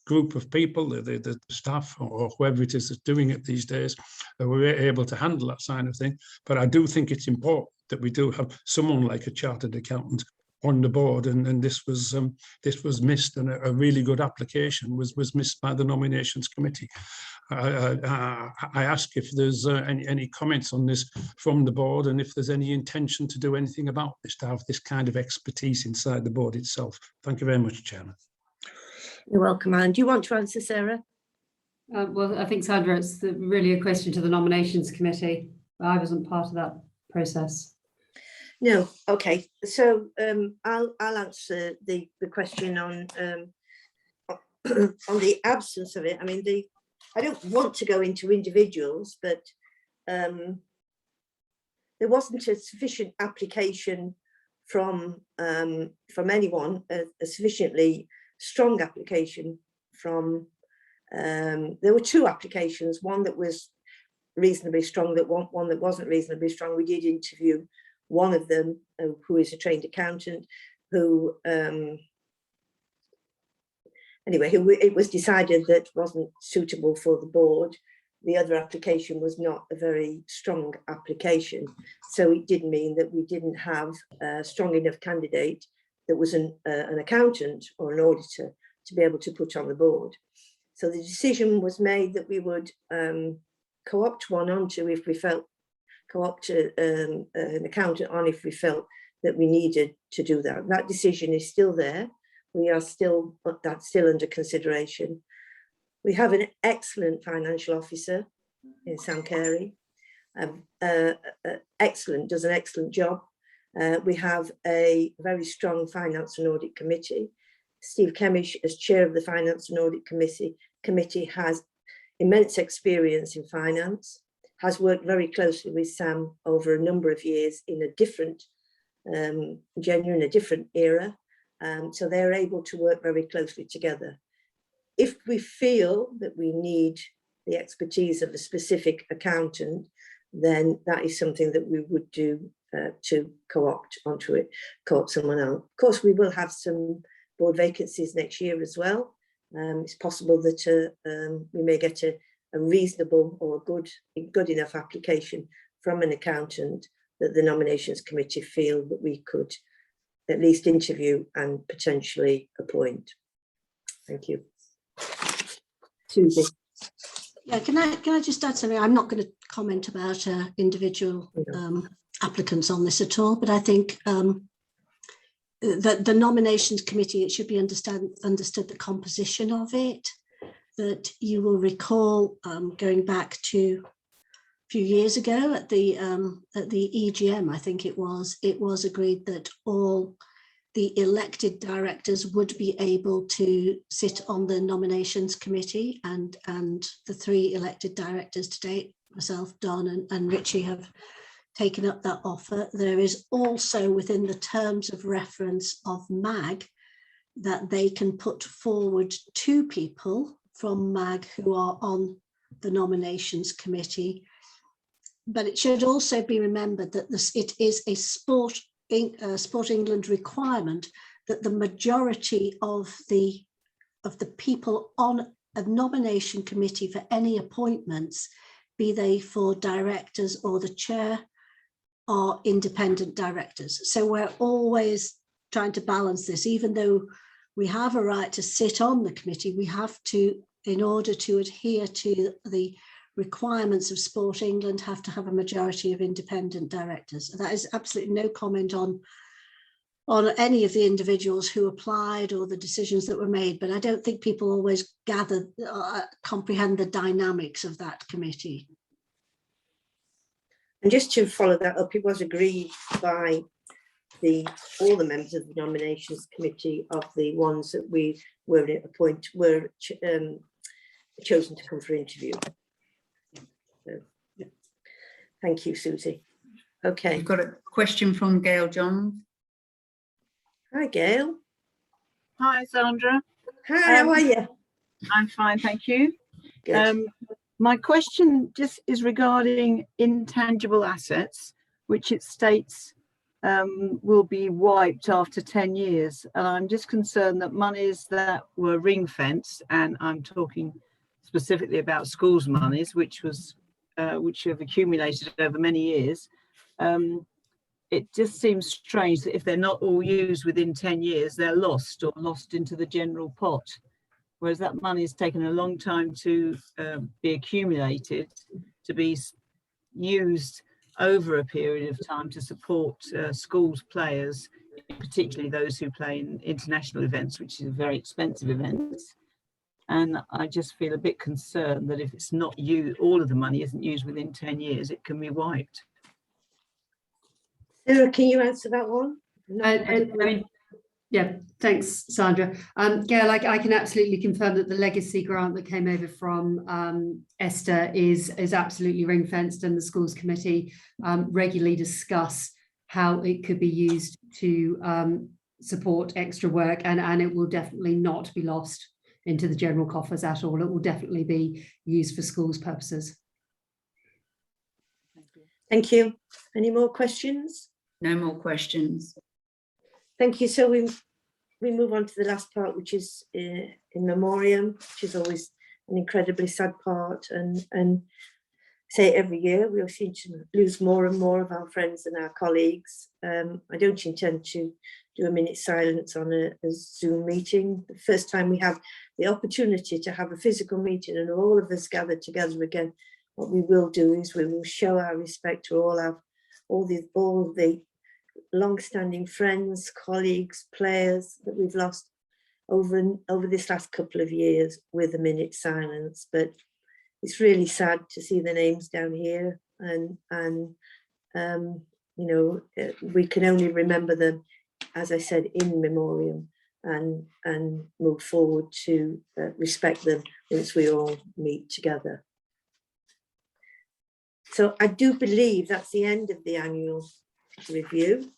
group of people, the staff or whoever it is that's doing it these days, that we're able to handle that kind of thing. But I do think it's important that we do have someone like a chartered accountant on the board, and this was missed, and a really good application was missed by the nominations committee. I ask if there's any comments on this from the board, and if there's any intention to do anything about this, to have this kind of expertise inside the board itself. Thank you very much, Chairman. You're welcome, Alan. Do you want to answer, Sarah? Well, I think, Sandra, it's really a question to the nominations committee. I wasn't part of that process. No. Okay. So I'll answer the question on the absence of it. I mean, I don't want to go into individuals, but there wasn't a sufficient application from anyone, a sufficiently strong application from. There were two applications, one that was reasonably strong, one that wasn't reasonably strong. We did interview one of them, who is a trained accountant, who anyway, it was decided that wasn't suitable for the board. The other application was not a very strong application. So it did mean that we didn't have a strong enough candidate that was an accountant or an auditor to be able to put on the board. So the decision was made that we would co-opt one onto if we felt, co-opt an accountant on if we felt that we needed to do that. That decision is still there. We are still, that's still under consideration. We have an excellent financial officer in Sam Carey. Excellent, does an excellent job. We have a very strong finance and audit committee. Steve Kemish, as chair of the finance and audit committee, has immense experience in finance, has worked very closely with Sam over a number of years in a different genre, in a different era. So they're able to work very closely together. If we feel that we need the expertise of a specific accountant, then that is something that we would do to co-opt onto it, co-opt someone else. Of course, we will have some board vacancies next year as well. It's possible that we may get a reasonable or a good enough application from an accountant that the nominations committee feel that we could at least interview and potentially appoint. Thank you. Susie. Yeah, can I just add something? I'm not going to comment about individual applicants on this at all, but I think that the nominations committee, it should be understood the composition of it. That you will recall going back to a few years ago at the EGM, I think it was agreed that all the elected directors would be able to sit on the nominations committee, and the 3 elected directors to date, myself, Don and Richie, have taken up that offer. There is also within the terms of reference of MAG that they can put forward 2 people from MAG who are on the nominations committee. But it should also be remembered that it is a Sport England requirement that the majority of the people on a nomination committee for any appointments, be they for directors or the chair, are independent directors. So we're always trying to balance this. Even though we have a right to sit on the committee, we have to, in order to adhere to the requirements of Sport England, have to have a majority of independent directors. That is absolutely no comment on any of the individuals who applied or the decisions that were made, but I don't think people always comprehend the dynamics of that committee. And just to follow that up, it was agreed by all the members of the nominations committee of the ones that we were chosen to come for interview. So, yeah. Thank you, Susie. Okay. We've got a question from Gail Johns. Hi, Gail. Hi, Sandra. Hi, how are you? I'm fine, thank you. Good. My question just is regarding intangible assets, which it states will be wiped after 10 years. And I'm just concerned that monies that were ring fenced, and I'm talking specifically about schools monies, which have accumulated over many years. It just seems strange that if they're not all used within 10 years, they're lost or lost into the general pot. Whereas that money has taken a long time to be accumulated, to be used over a period of time to support schools players, particularly those who play in international events, which is a very expensive event. And I just feel a bit concerned that if it's not used, all of the money isn't used within 10 years, it can be wiped. Sarah, can you answer that one? Yeah, thanks, Sandra. Gail, I can absolutely confirm that the legacy grant that came over from Esther is absolutely ring fenced, and the schools committee regularly discuss how it could be used to support extra work, and it will definitely not be lost into the general coffers at all. It will definitely be used for schools purposes. Thank you. Any more questions? No more questions. Thank you. So we move on to the last part, which is in memoriam, which is always an incredibly sad part, and say every year we all seem to lose more and more of our friends and our colleagues. I don't intend to do a minute silence on a Zoom meeting. The first time we have the opportunity to have a physical meeting and all of us gathered together again, what we will do is we will show our respect to all the long-standing friends, colleagues, players that we've lost over this last couple of years with a minute silence. But it's really sad to see the names down here, and you know, we can only remember them, as I said, in memoriam, and move forward to respect them once we all meet together. So I do believe that's the end of the annual review.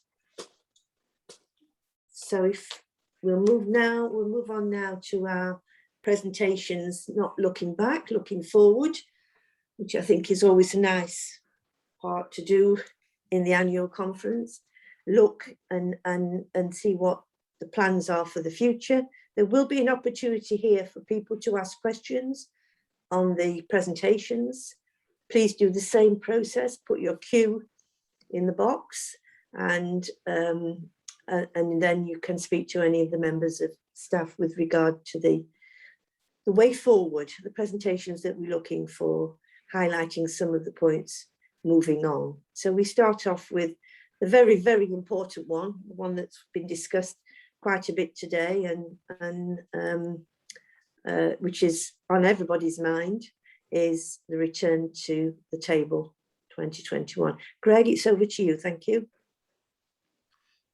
So if we'll move on now to our presentations, not looking back, looking forward, which I think is always a nice part to do in the annual conference. Look and see what the plans are for the future. There will be an opportunity here for people to ask questions on the presentations. Please do the same process, put your Q in the box, and then you can speak to any of the members of staff with regard to the way forward, the presentations that we're looking for, highlighting some of the points moving on. So we start off with the very, very important one, the one that's been discussed quite a bit today, and which is on everybody's mind, is the return to the table 2021. Greg, it's over to you. Thank you.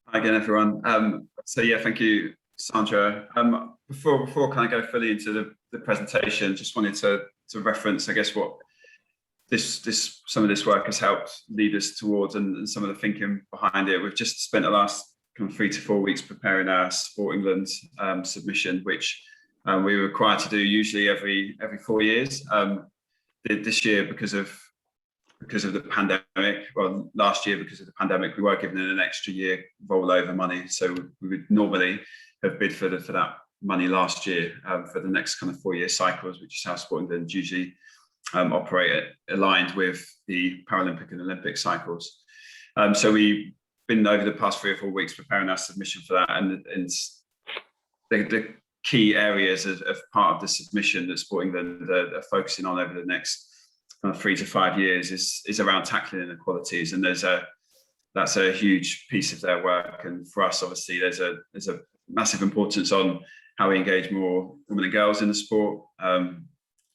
Hi again, everyone. So yeah, thank you, Sandra. Before kind of go fully into the presentation, just wanted to reference, I guess, what some of this work has helped lead us towards, and some of the thinking behind it. We've just spent the last kind of 3 to 4 weeks preparing our Sport England submission, which we were required to do usually every 4 years. This year, because of the pandemic, well, last year because of the pandemic, we were given an extra year rollover money. So we would normally have bid for that money last year for the next kind of 4-year cycles, which is how Sport England usually operate, aligned with the Paralympic and Olympic cycles. So we've been over the past 3 or 4 weeks preparing our submission for that, and the key areas of part of the submission that Sport England are focusing on over the next kind of 3 to 5 years is around tackling inequalities, and that's a huge piece of their work. And for us, obviously, there's a massive importance on how we engage more women and girls in the sport,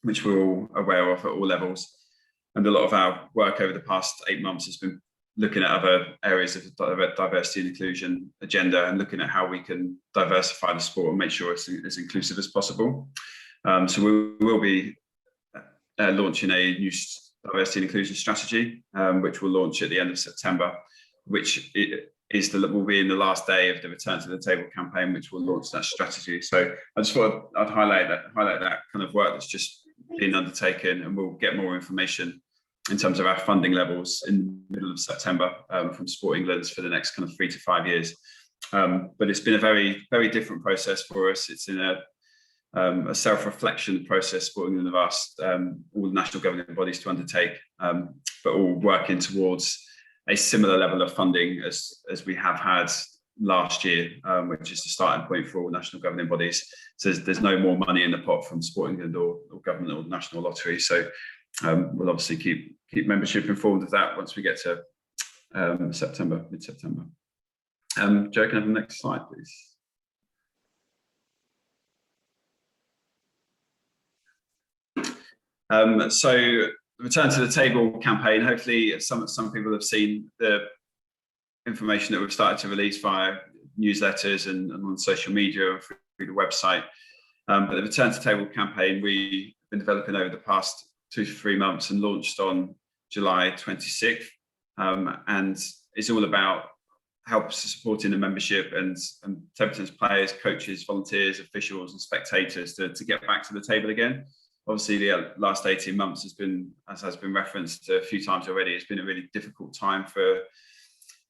which we're all aware of at all levels. And a lot of our work over the past 8 months has been looking at other areas of the diversity and inclusion agenda, and looking at how we can diversify the sport and make sure it's as inclusive as possible. So we will be launching a new diversity and inclusion strategy, which will launch at the end of September, which will be in the last day of the Return to the Table campaign, which will launch that strategy. So I just thought I'd highlight that kind of work that's just been undertaken, and we'll get more information in terms of our funding levels in the middle of September from Sport England for the next kind of 3 to 5 years. But it's been a very, very different process for us. It's in a self-reflection process Sport England have asked all the national governing bodies to undertake, but all working towards a similar level of funding as we have had last year, which is the starting point for all national governing bodies. So there's no more money in the pot from Sport England or government or the National Lottery. So we'll obviously keep membership informed of that once we get to mid-September. Joe, can I have the next slide, please? So the Return to the Table campaign, hopefully some people have seen the information that we've started to release via newsletters and on social media and through the website. But the Return to the Table campaign we've been developing over the past 2 to 3 months and launched on July 26th. And it's all about supporting the membership and Templeton's players, coaches, volunteers, officials and spectators to get back to the table again. Obviously, the last 18 months has been, as has been referenced a few times already, it's been a really difficult time for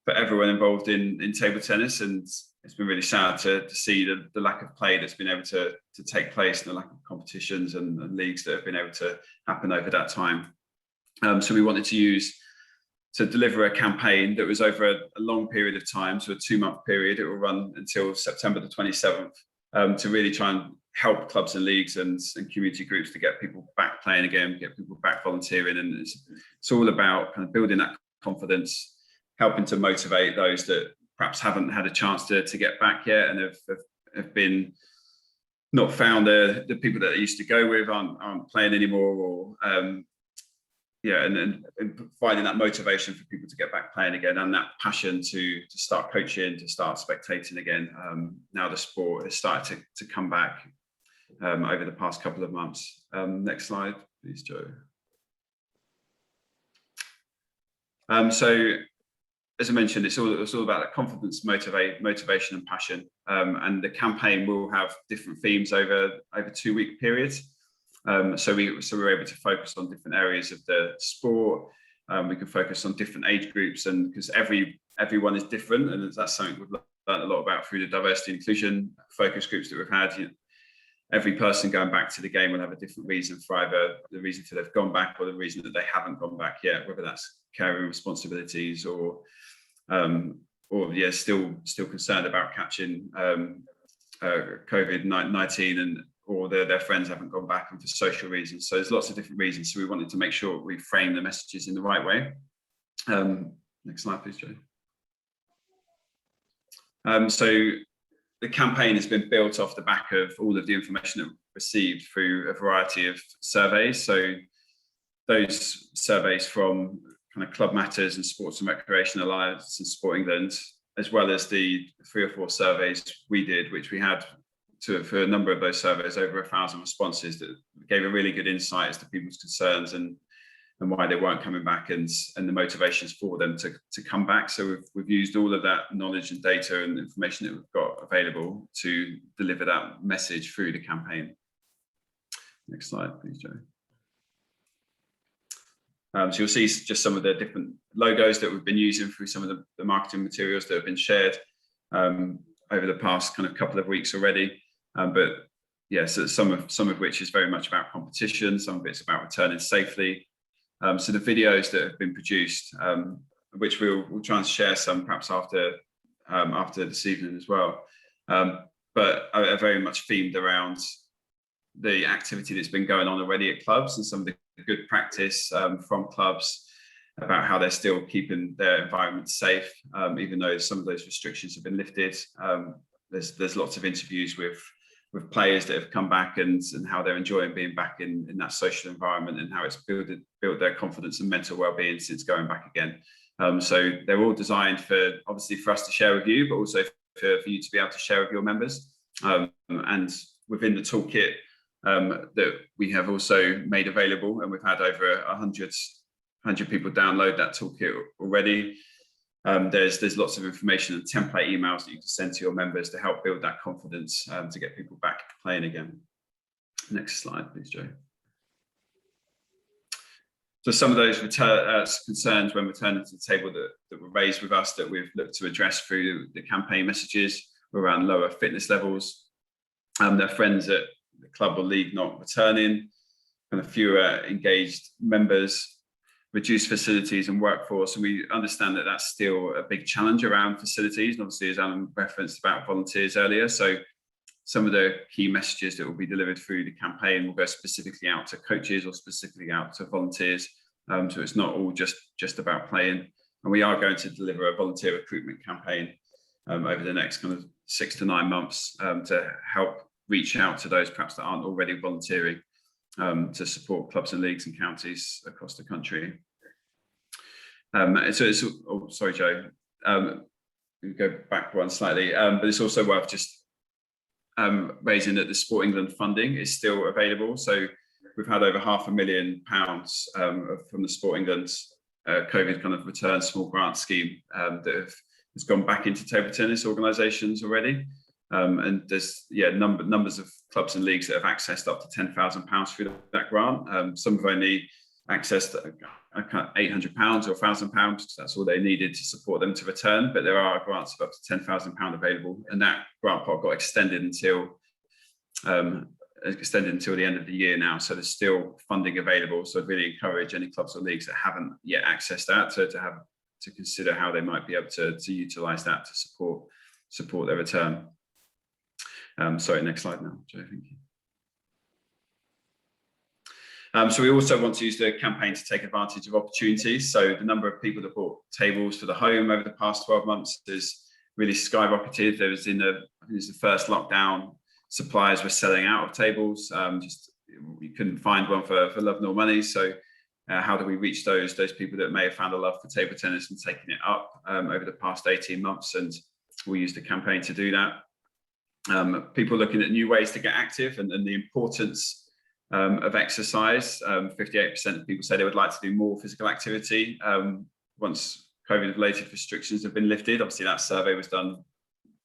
for everyone involved in table tennis, and it's been really sad to see the lack of play that's been able to take place, and the lack of competitions and leagues that have been able to happen over that time. So we wanted to deliver a campaign that was over a long period of time, so a 2-month period. It will run until September the 27th, to really try and help clubs and leagues and community groups to get people back playing again, get people back volunteering. And it's all about kind of building that confidence, helping to motivate those that perhaps haven't had a chance to get back yet, and have been not found the people that they used to go with aren't playing anymore, or and providing that motivation for people to get back playing again, and that passion to start coaching, to start spectating again. Now the sport has started to come back over the past couple of months. Next slide, please, Joe. So, as I mentioned, it's all about that confidence, motivation, and passion. And the campaign will have different themes over 2-week periods. So we're able to focus on different areas of the sport. We can focus on different age groups, and because everyone is different, and that's something we've learned a lot about through the diversity and inclusion focus groups that we've had. Every person going back to the game will have a different reason for either the reason that they've gone back or the reason that they haven't gone back yet, whether that's carrying responsibilities or still concerned about catching COVID-19, or their friends haven't gone back, and for social reasons. So there's lots of different reasons. So we wanted to make sure we frame the messages in the right way. Next slide, please, Joe. So the campaign has been built off the back of all of the information that we've received through a variety of surveys. So those surveys from kind of Club Matters and Sports and Recreation Alliance and Sport England, as well as the 3 or 4 surveys we did, which we had for a number of those surveys, over 1,000 responses that gave a really good insight as to people's concerns and why they weren't coming back, and the motivations for them to come back. So we've used all of that knowledge and data and information that we've got available to deliver that message through the campaign. Next slide, please, Joe. So you'll see just some of the different logos that we've been using through some of the marketing materials that have been shared over the past kind of couple of weeks already. But yeah, so some of which is very much about competition, some of it's about returning safely. So the videos that have been produced, which we'll try and share some perhaps after this evening as well, but are very much themed around the activity that's been going on already at clubs, and some of the good practice from clubs about how they're still keeping their environment safe, even though some of those restrictions have been lifted. There's lots of interviews with players that have come back and how they're enjoying being back in that social environment, and how it's built their confidence and mental well-being since going back again. So they're all designed obviously for us to share with you, but also for you to be able to share with your members. And within the toolkit that we have also made available, and we've had over 100 people download that toolkit already. There's lots of information and template emails that you can send to your members to help build that confidence to get people back playing again. Next slide, please, Joe. So some of those concerns when returning to the table that were raised with us, that we've looked to address through the campaign messages, were around lower fitness levels, their friends at the club or league not returning, kind of fewer engaged members, reduced facilities and workforce. And we understand that that's still a big challenge around facilities. And obviously, as Alan referenced about volunteers earlier, so some of the key messages that will be delivered through the campaign will go specifically out to coaches or specifically out to volunteers. So it's not all just about playing. And we are going to deliver a volunteer recruitment campaign over the next kind of 6 to 9 months to help reach out to those perhaps that aren't already volunteering, to support clubs and leagues and counties across the country. So it's, oh, sorry, Joe, we'll go back one slightly, but it's also worth just raising that the Sport England funding is still available. So we've had over £500,000 from the Sport England COVID kind of return small grant scheme that has gone back into table tennis organisations already. And there's numbers of clubs and leagues that have accessed up to £10,000 through that grant. Some have only accessed £800 or £1,000 because that's all they needed to support them to return. But there are grants of up to £10,000 available, and that grant pot got extended until the end of the year now. So there's still funding available. So I'd really encourage any clubs or leagues that haven't yet accessed that to consider how they might be able to utilise that to support their return. Sorry, next slide now, Joe, thank you. So we also want to use the campaign to take advantage of opportunities. So the number of people that bought tables for the home over the past 12 months has really skyrocketed. There was I think it was the first lockdown, suppliers were selling out of tables. Just we couldn't find one for love nor money. So how do we reach those people that may have found a love for table tennis and taken it up over the past 18 months? And we used the campaign to do that. People looking at new ways to get active and the importance of exercise. 58% of people say they would like to do more physical activity once COVID-related restrictions have been lifted. Obviously, that survey was done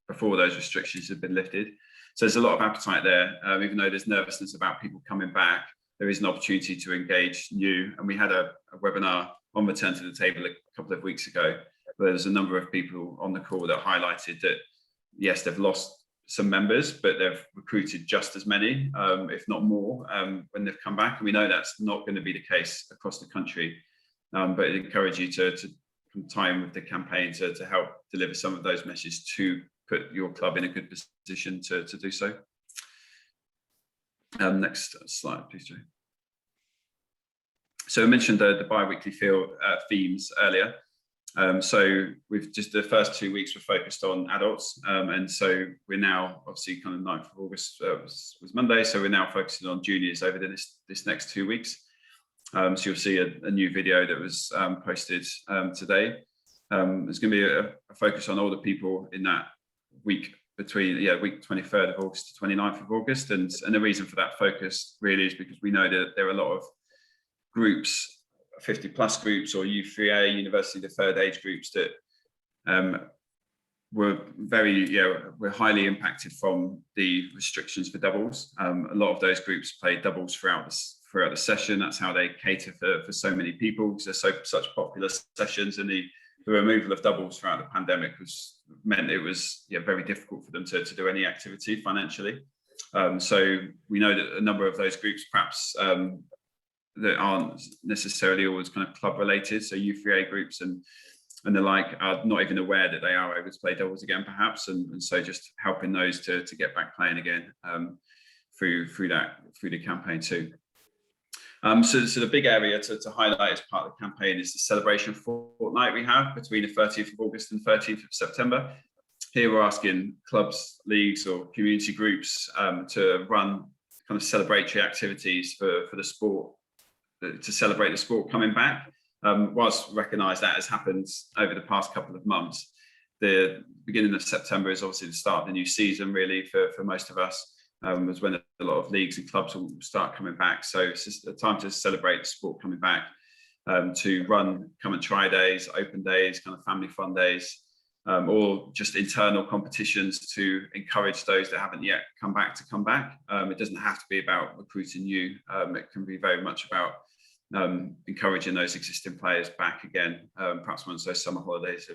before those restrictions have been lifted. So there's a lot of appetite there. Even though there's nervousness about people coming back, there is an opportunity to engage new. And we had a webinar on Return to the Table a couple of weeks ago, where there's a number of people on the call that highlighted that, yes, they've lost some members, but they've recruited just as many, if not more, when they've come back. And we know that's not going to be the case across the country, but I encourage you to tie in with the campaign to help deliver some of those messages to put your club in a good position to do so. Next slide, please, Joe. So I mentioned the bi-weekly themes earlier. So we've just the first 2 weeks were focused on adults, and so we're now obviously kind of 9th of August was Monday, so we're now focusing on juniors over this next 2 weeks. So you'll see a new video that was posted today. There's going to be a focus on older people in that week between week 23rd of August to 29th of August, and the reason for that focus really is because we know that there are a lot of groups, 50+ groups or U3A, university deferred age groups that were highly impacted from the restrictions for doubles. A lot of those groups played doubles throughout the session. That's how they cater for so many people, because they're such popular sessions, and the removal of doubles throughout the pandemic meant it was very difficult for them to do any activity financially. So we know that a number of those groups perhaps that aren't necessarily always kind of club related, so U3A groups and the like are not even aware that they are able to play doubles again perhaps, and so just helping those to get back playing again through the campaign too. So the big area to highlight as part of the campaign is the celebration fortnight we have between the 30th of August and 13th of September. Here we're asking clubs, leagues or community groups to run kind of celebratory activities for the sport, to celebrate the sport coming back. Whilst recognise that has happened over the past couple of months, the beginning of September is obviously the start of the new season really for most of us, was when a lot of leagues and clubs will start coming back. So it's just a time to celebrate the sport coming back, to run come and try days, open days, kind of family fun days, or just internal competitions to encourage those that haven't yet come back to come back. It doesn't have to be about recruiting new. It can be very much about encouraging those existing players back again, perhaps once those summer holidays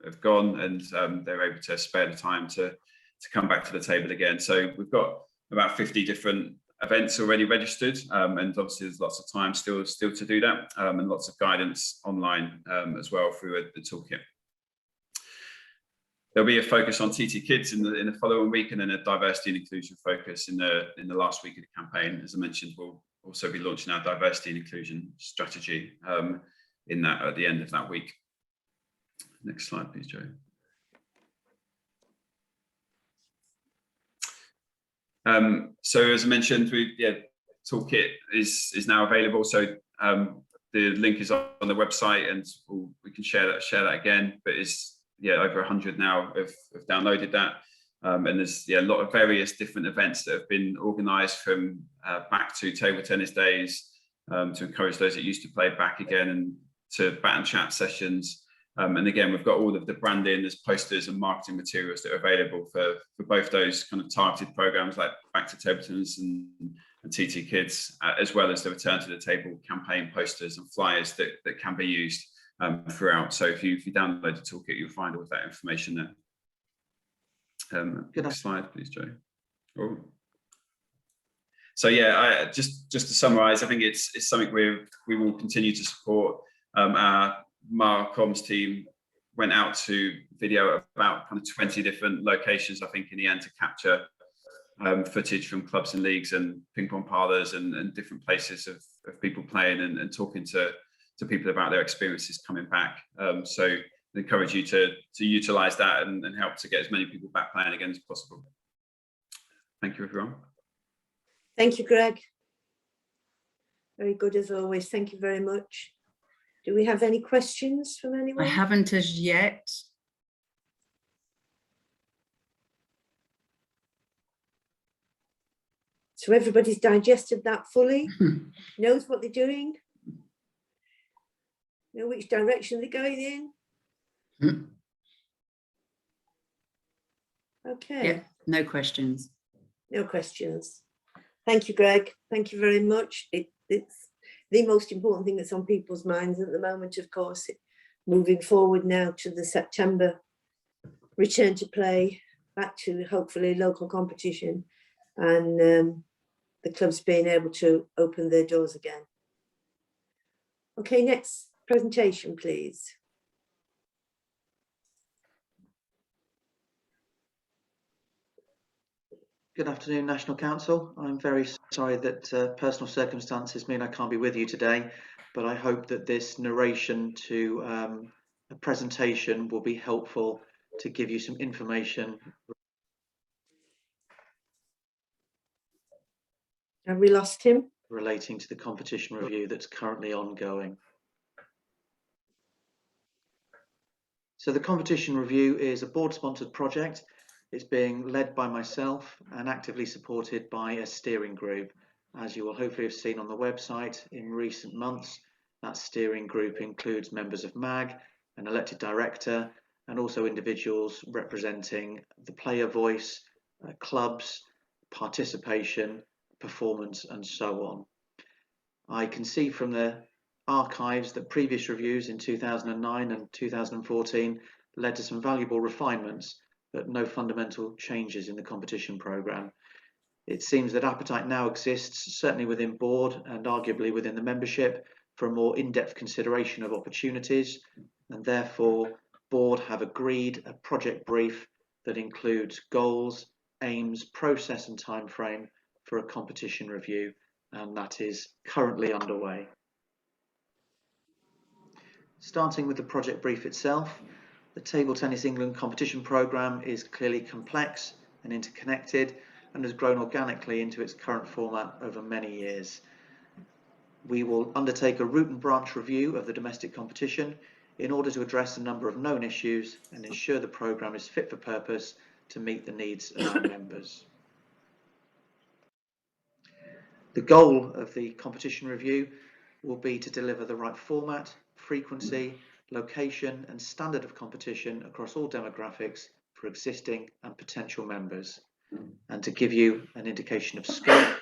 have gone and they're able to spare the time to come back to the table again. So we've got about 50 different events already registered, and obviously there's lots of time still to do that, and lots of guidance online as well through the toolkit. There'll be a focus on TT Kids in the following week, and then a diversity and inclusion focus in the last week of the campaign. As I mentioned, we'll also be launching our diversity and inclusion strategy at the end of that week. Next slide, please, Joe. So as I mentioned, toolkit is now available. So the link is on the website, and we can share that again. But it's over 100 now have downloaded that, and there's a lot of various different events that have been organised from back to table tennis days, to encourage those that used to play back again, and to bat and chat sessions. And again, we've got all of the branding, there's posters and marketing materials that are available for both those kind of targeted programs like back to table tennis and TT Kids, as well as the Return to the Table campaign posters and flyers that can be used throughout. So if you download the toolkit, you'll find all of that information there. Next slide, please, Joe. Oh. So yeah, just to summarise, I think it's something we will continue to support. Our Mara comms team went out to video about kind of 20 different locations, I think, in the end, to capture footage from clubs and leagues and ping pong parlours and different places of people playing and talking to people about their experiences coming back. So I encourage you to utilise that and help to get as many people back playing again as possible. Thank you, everyone. Thank you, Greg. Very good as always. Thank you very much. Do we have any questions from anyone? I haven't as yet. So everybody's digested that fully, knows what they're doing, know which direction they're going in. Okay. Yeah, no questions. No questions. Thank you, Greg. Thank you very much. It's the most important thing that's on people's minds at the moment, of course, moving forward now to the September return to play, back to hopefully local competition, and the clubs being able to open their doors again. Okay, next presentation, please. Good afternoon, National Council. I'm very sorry that personal circumstances mean I can't be with you today, but I hope that this narration to a presentation will be helpful to give you some information. Have we lost him? Relating to the competition review that's currently ongoing. So the competition review is a board-sponsored project. It's being led by myself and actively supported by a steering group. As you will hopefully have seen on the website in recent months, that steering group includes members of MAG, an elected director, and also individuals representing the player voice, clubs, participation, performance, and so on. I can see from the archives that previous reviews in 2009 and 2014 led to some valuable refinements, but no fundamental changes in the competition programme. It seems that appetite now exists, certainly within board and arguably within the membership, for a more in-depth consideration of opportunities, and therefore board have agreed a project brief that includes goals, aims, process and timeframe for a competition review, and that is currently underway. Starting with the project brief itself, the Table Tennis England competition programme is clearly complex and interconnected and has grown organically into its current format over many years. We will undertake a root and branch review of the domestic competition in order to address a number of known issues and ensure the programme is fit for purpose to meet the needs of our members. The goal of the competition review will be to deliver the right format, frequency, location and standard of competition across all demographics for existing and potential members. And to give you an indication of scope,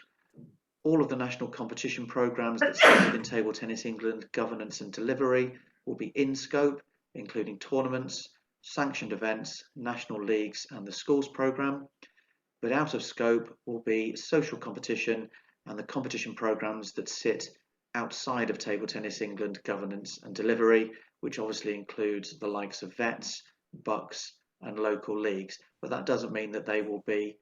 all of the national competition programmes that sit within Table Tennis England governance and delivery will be in scope, including tournaments, sanctioned events, national leagues and the schools programme. But out of scope will be social competition and the competition programmes that sit outside of Table Tennis England governance and delivery, which obviously includes the likes of vets, bucks and local leagues. But that doesn't mean that they will be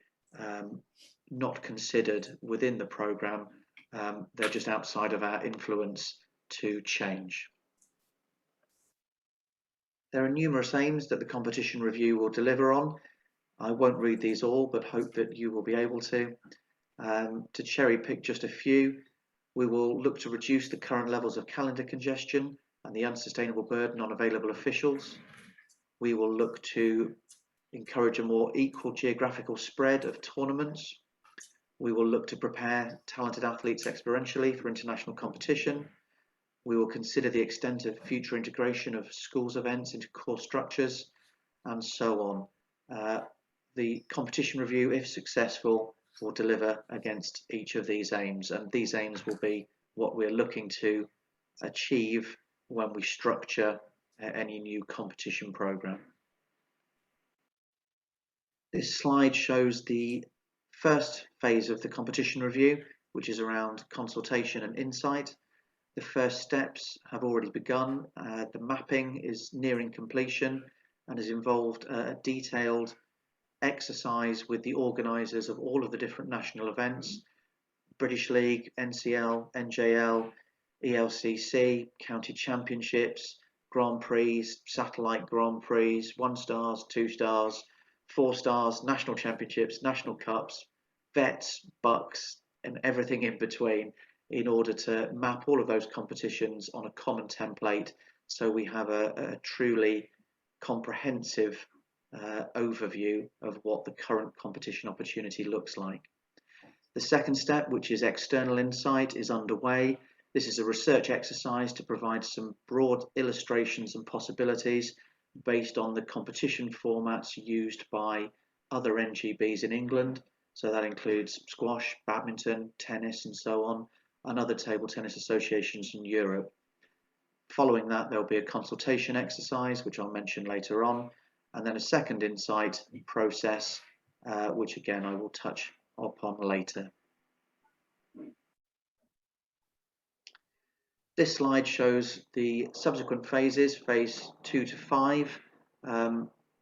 not considered within the programme. They're just outside of our influence to change. There are numerous aims that the competition review will deliver on. I won't read these all, but hope that you will be able to. To cherry pick just a few, we will look to reduce the current levels of calendar congestion and the unsustainable burden on available officials. We will look to encourage a more equal geographical spread of tournaments. We will look to prepare talented athletes experientially for international competition. We will consider the extent of future integration of schools events into core structures, and so on. The competition review, if successful, or deliver against each of these aims. And these aims will be what we're looking to achieve when we structure any new competition programme. This slide shows the first phase of the competition review, which is around consultation and insight. The first steps have already begun. The mapping is nearing completion and has involved a detailed exercise with the organisers of all of the different national events: British League, NCL, NJL, ELCC, County Championships, Grand Prix, Satellite Grand Prix, 1 stars, 2 stars, 4 stars, National Championships, National Cups, Vets, Bucks, and everything in between, in order to map all of those competitions on a common template, so we have a truly comprehensive overview of what the current competition opportunity looks like. The second step, which is external insight, is underway. This is a research exercise to provide some broad illustrations and possibilities based on the competition formats used by other NGBs in England. So that includes squash, badminton, tennis, and so on, and other table tennis associations in Europe. Following that, there'll be a consultation exercise, which I'll mention later on, and then a second insight process, which again I will touch upon later. This slide shows the subsequent phases, phase 2 to 5,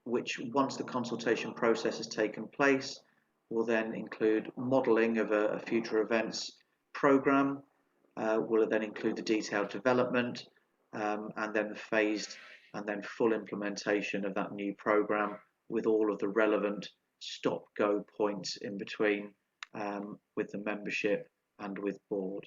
which, once the consultation process has taken place, will then include modelling of a future events programme, will then include the detailed development, and then the phased and then full implementation of that new programme, with all of the relevant stop-go points in between, with the membership and with board.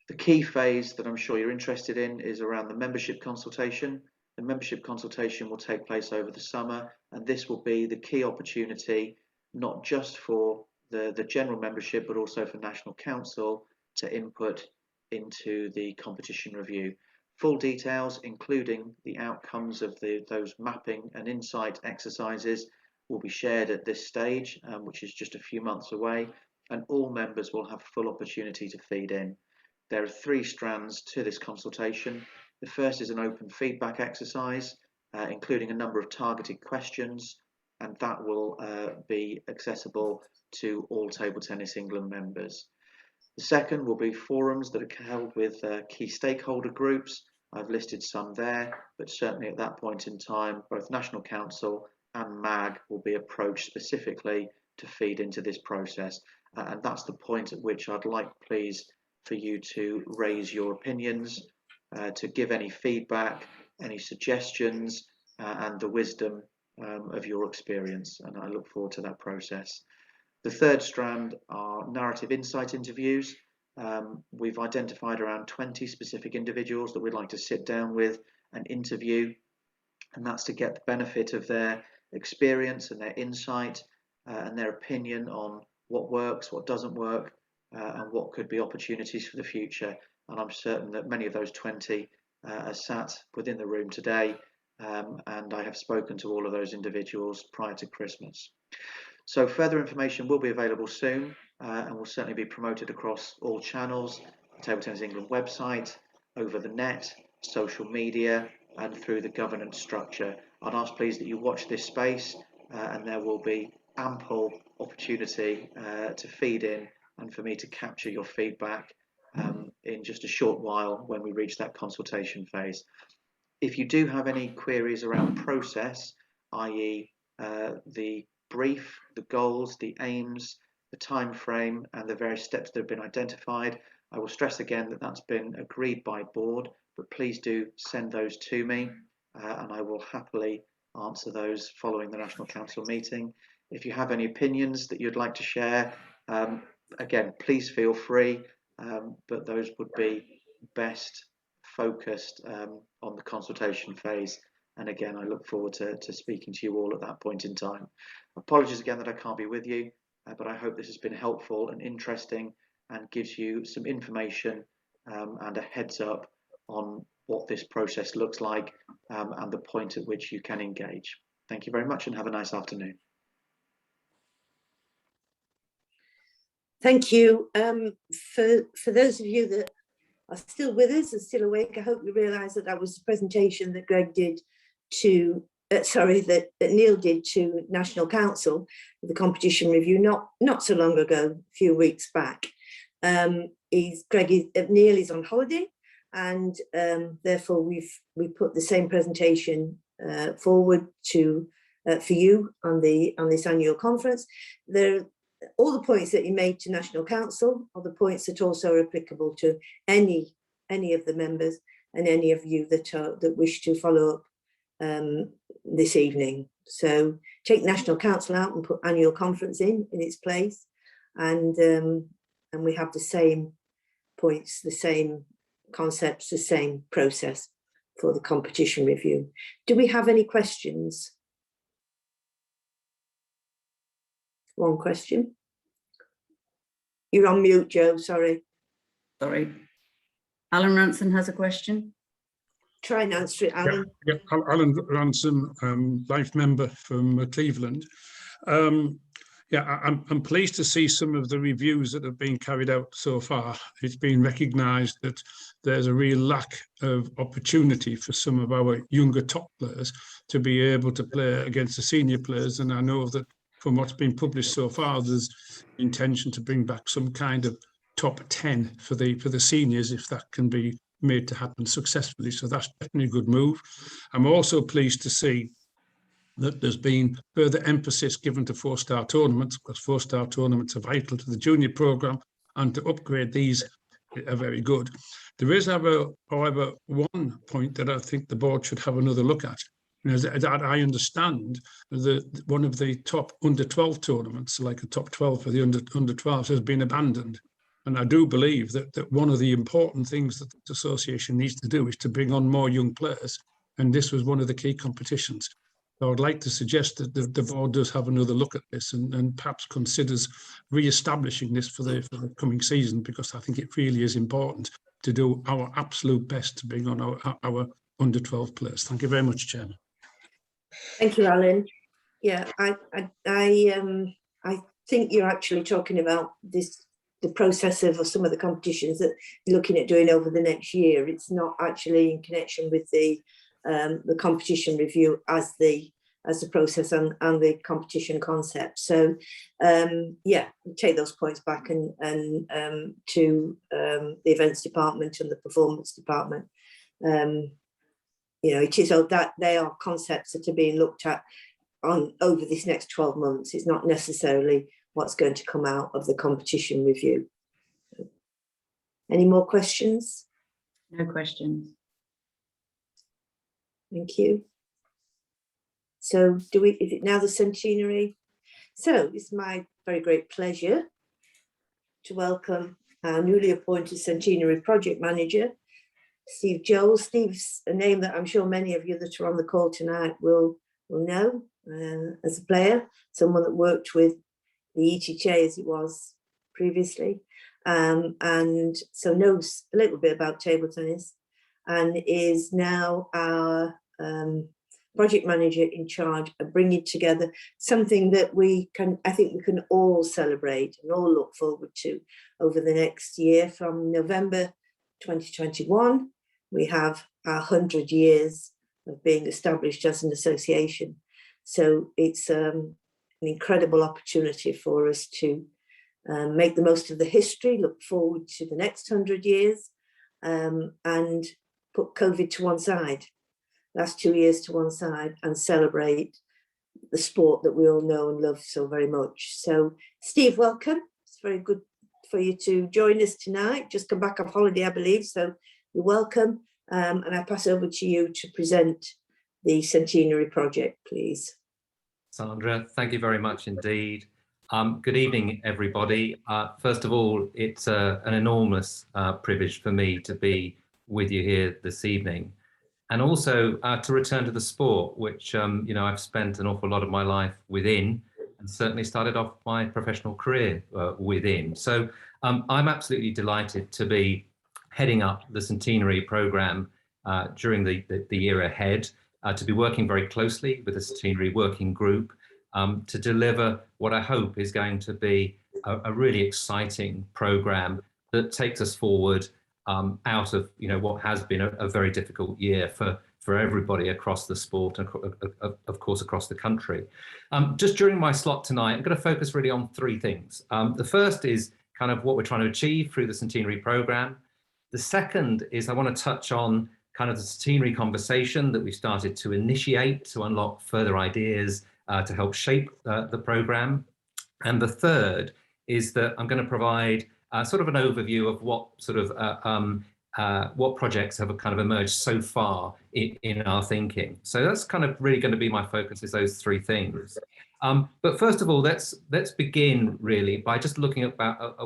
The key phase that I'm sure you're interested in is around the membership consultation. The membership consultation will take place over the summer, and this will be the key opportunity, not just for the general membership, but also for National Council to input into the competition review. Full details, including the outcomes of those mapping and insight exercises, will be shared at this stage, which is just a few months away, and all members will have full opportunity to feed in. There are 3 strands to this consultation. The first is an open feedback exercise, including a number of targeted questions, and that will be accessible to all Table Tennis England members. The second will be forums that are held with key stakeholder groups. I've listed some there, but certainly at that point in time, both National Council and MAG will be approached specifically to feed into this process. And that's the point at which I'd like, please, for you to raise your opinions, to give any feedback, any suggestions, and the wisdom of your experience. And I look forward to that process. The third strand are narrative insight interviews. We've identified around 20 specific individuals that we'd like to sit down with and interview, and that's to get the benefit of their experience and their insight and their opinion on what works, what doesn't work, and what could be opportunities for the future. And I'm certain that many of those 20 are sat within the room today, and I have spoken to all of those individuals prior to Christmas. So further information will be available soon, and will certainly be promoted across all channels: the Table Tennis England website, over the net, social media, and through the governance structure. I'd ask, please, that you watch this space, and there will be ample opportunity to feed in and for me to capture your feedback in just a short while when we reach that consultation phase. If you do have any queries around process, i.e. the brief, the goals, the aims, the time frame, and the various steps that have been identified, I will stress again that that's been agreed by board, but please do send those to me, and I will happily answer those following the National Council meeting. If you have any opinions that you'd like to share, again, please feel free, but those would be best focused on the consultation phase. And again, I look forward to speaking to you all at that point in time. Apologies again that I can't be with you, but I hope this has been helpful and interesting and gives you some information and a heads up on what this process looks like and the point at which you can engage. Thank you very much and have a nice afternoon. Thank you. For those of you that are still with us and still awake, I hope you realise that that was the presentation that Greg did to, that Neil did to National Council, the competition review, not so long ago, a few weeks back. Neil is on holiday, and therefore we put the same presentation forward to for you on this annual conference. All the points that he made to National Council are the points that also are applicable to any of the members and any of you that wish to follow up this evening. So take National Council out and put annual conference in its place, and we have the same points, the same concepts, the same process for the competition review. Do we have any questions? One question. You're on mute, Joe, sorry. Sorry. Alan Ransom has a question. Try and answer it, Alan. Yeah, Alan Ransom, life member from Cleveland. I'm pleased to see some of the reviews that have been carried out so far. It's been recognised that there's a real lack of opportunity for some of our younger top players to be able to play against the senior players, and I know that from what's been published so far, there's intention to bring back some kind of top 10 for the seniors, if that can be made to happen successfully. So that's definitely a good move. I'm also pleased to see that there's been further emphasis given to 4-star tournaments, because 4-star tournaments are vital to the junior programme, and to upgrade these are very good. There is, however, one point that I think the board should have another look at. That I understand that one of the top under-12 tournaments, like a top 12 for the under-12s, has been abandoned. And I do believe that one of the important things that the association needs to do is to bring on more young players. And this was one of the key competitions. So I'd like to suggest that the board does have another look at this and perhaps considers re-establishing this for the coming season, because I think it really is important to do our absolute best to bring on our under-12 players. Thank you very much, Chairman. Thank you, Alan. Yeah, I think you're actually talking about the process of some of the competitions that you're looking at doing over the next year. It's not actually in connection with the competition review as the process and the competition concept. So take those points back and to the events department and the performance department. It is that they are concepts that are being looked at over this next 12 months. It's not necessarily what's going to come out of the competition review. Any more questions? No questions. Thank you. So is it now the centenary? So it's my very great pleasure to welcome our newly appointed Centenary Project Manager, Steve Joel. Steve's a name that I'm sure many of you that are on the call tonight will know as a player, someone that worked with the ETJ as it was previously, and so knows a little bit about table tennis, and is now our project manager in charge of bringing together something that I think we can all celebrate and all look forward to over the next year. From November 2021, we have our 100 years of being established as an association. So it's an incredible opportunity for us to make the most of the history, look forward to the next 100 years, and put COVID to one side, last 2 years to one side, and celebrate the sport that we all know and love so very much. So Steve, welcome. It's very good for you to join us tonight. Just come back off holiday, I believe, so you're welcome. And I pass over to you to present the Centenary Project, please. Sandra, thank you very much indeed. Good evening, everybody. First of all, it's an enormous privilege for me to be with you here this evening, and also to return to the sport, which I've spent an awful lot of my life within, and certainly started off my professional career within. So I'm absolutely delighted to be heading up the Centenary programme during the year ahead. to be working very closely with the Centenary Working Group to deliver what I hope is going to be a really exciting programme that takes us forward out of what has been a very difficult year for everybody across the sport and of course across the country. Just during my slot tonight, I'm going to focus really on three things. The first is kind of what we're trying to achieve through the Centenary programme. The second is I want to touch on kind of the Centenary conversation that we started to initiate to unlock further ideas to help shape the programme. And the third is that I'm going to provide sort of an overview of what sort of what projects have kind of emerged so far in our thinking. So that's kind of really going to be my focus, is those three things. But first of all, let's begin really by just looking at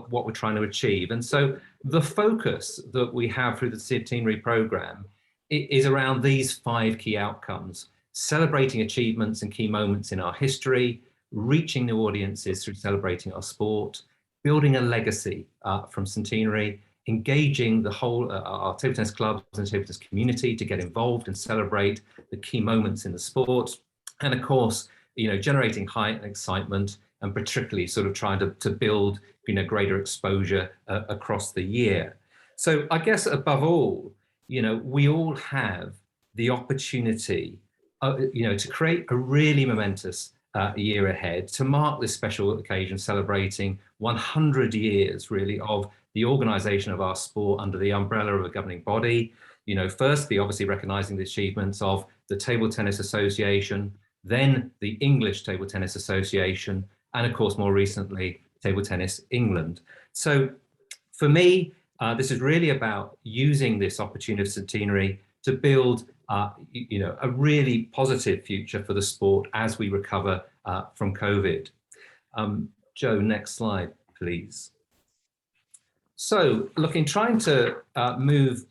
what we're trying to achieve. And so the focus that we have through the Centenary programme is around these 5 key outcomes: celebrating achievements and key moments in our history, reaching new audiences through celebrating our sport, building a legacy from Centenary, engaging the whole our table tennis clubs and table tennis community to get involved and celebrate the key moments in the sport, and of course, generating hype and excitement, and particularly sort of trying to build greater exposure across the year. So I guess above all, we all have the opportunity to create a really momentous year ahead, to mark this special occasion celebrating 100 years really of the organisation of our sport under the umbrella of a governing body. Firstly, obviously recognising the achievements of the Table Tennis Association, then the English Table Tennis Association, and of course, more recently, Table Tennis England. So for me, this is really about using this opportunity of Centenary to build a really positive future for the sport as we recover from COVID. Joe, next slide, please. So trying to move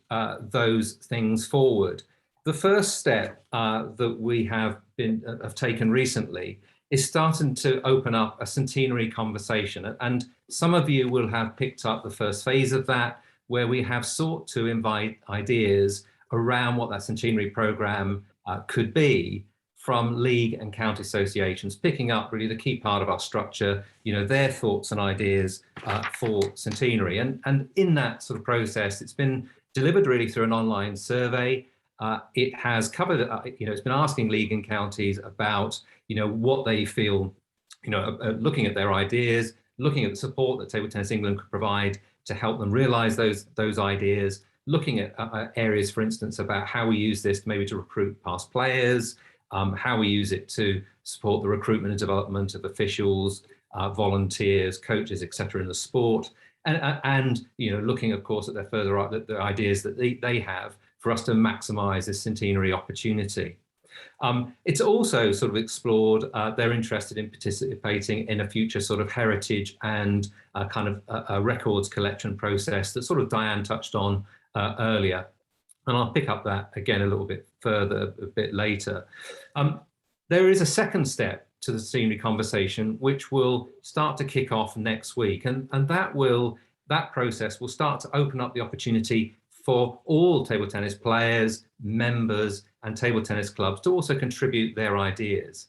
those things forward, the first step that we have taken recently is starting to open up a Centenary conversation. And some of you will have picked up the first phase of that, where we have sought to invite ideas around what that Centenary programme could be from league and county associations, picking up really the key part of our structure, their thoughts and ideas for Centenary. And in that sort of process, it's been delivered really through an online survey. It has covered, it's been asking league and counties about, what they feel, looking at their ideas, looking at the support that Table Tennis England could provide to help them realise those ideas, looking at areas, for instance, about how we use this maybe to recruit past players, how we use it to support the recruitment and development of officials, volunteers, coaches, etc. in the sport, and looking, of course, at their the ideas that they have for us to maximise this Centenary opportunity. It's also sort of explored they're interested in participating in a future sort of heritage and kind of a records collection process that sort of Diane touched on earlier. And I'll pick up that again a little bit further a bit later. There is a second step to the Centenary conversation, which will start to kick off next week. And that process will start to open up the opportunity for all table tennis players, members, and table tennis clubs to also contribute their ideas.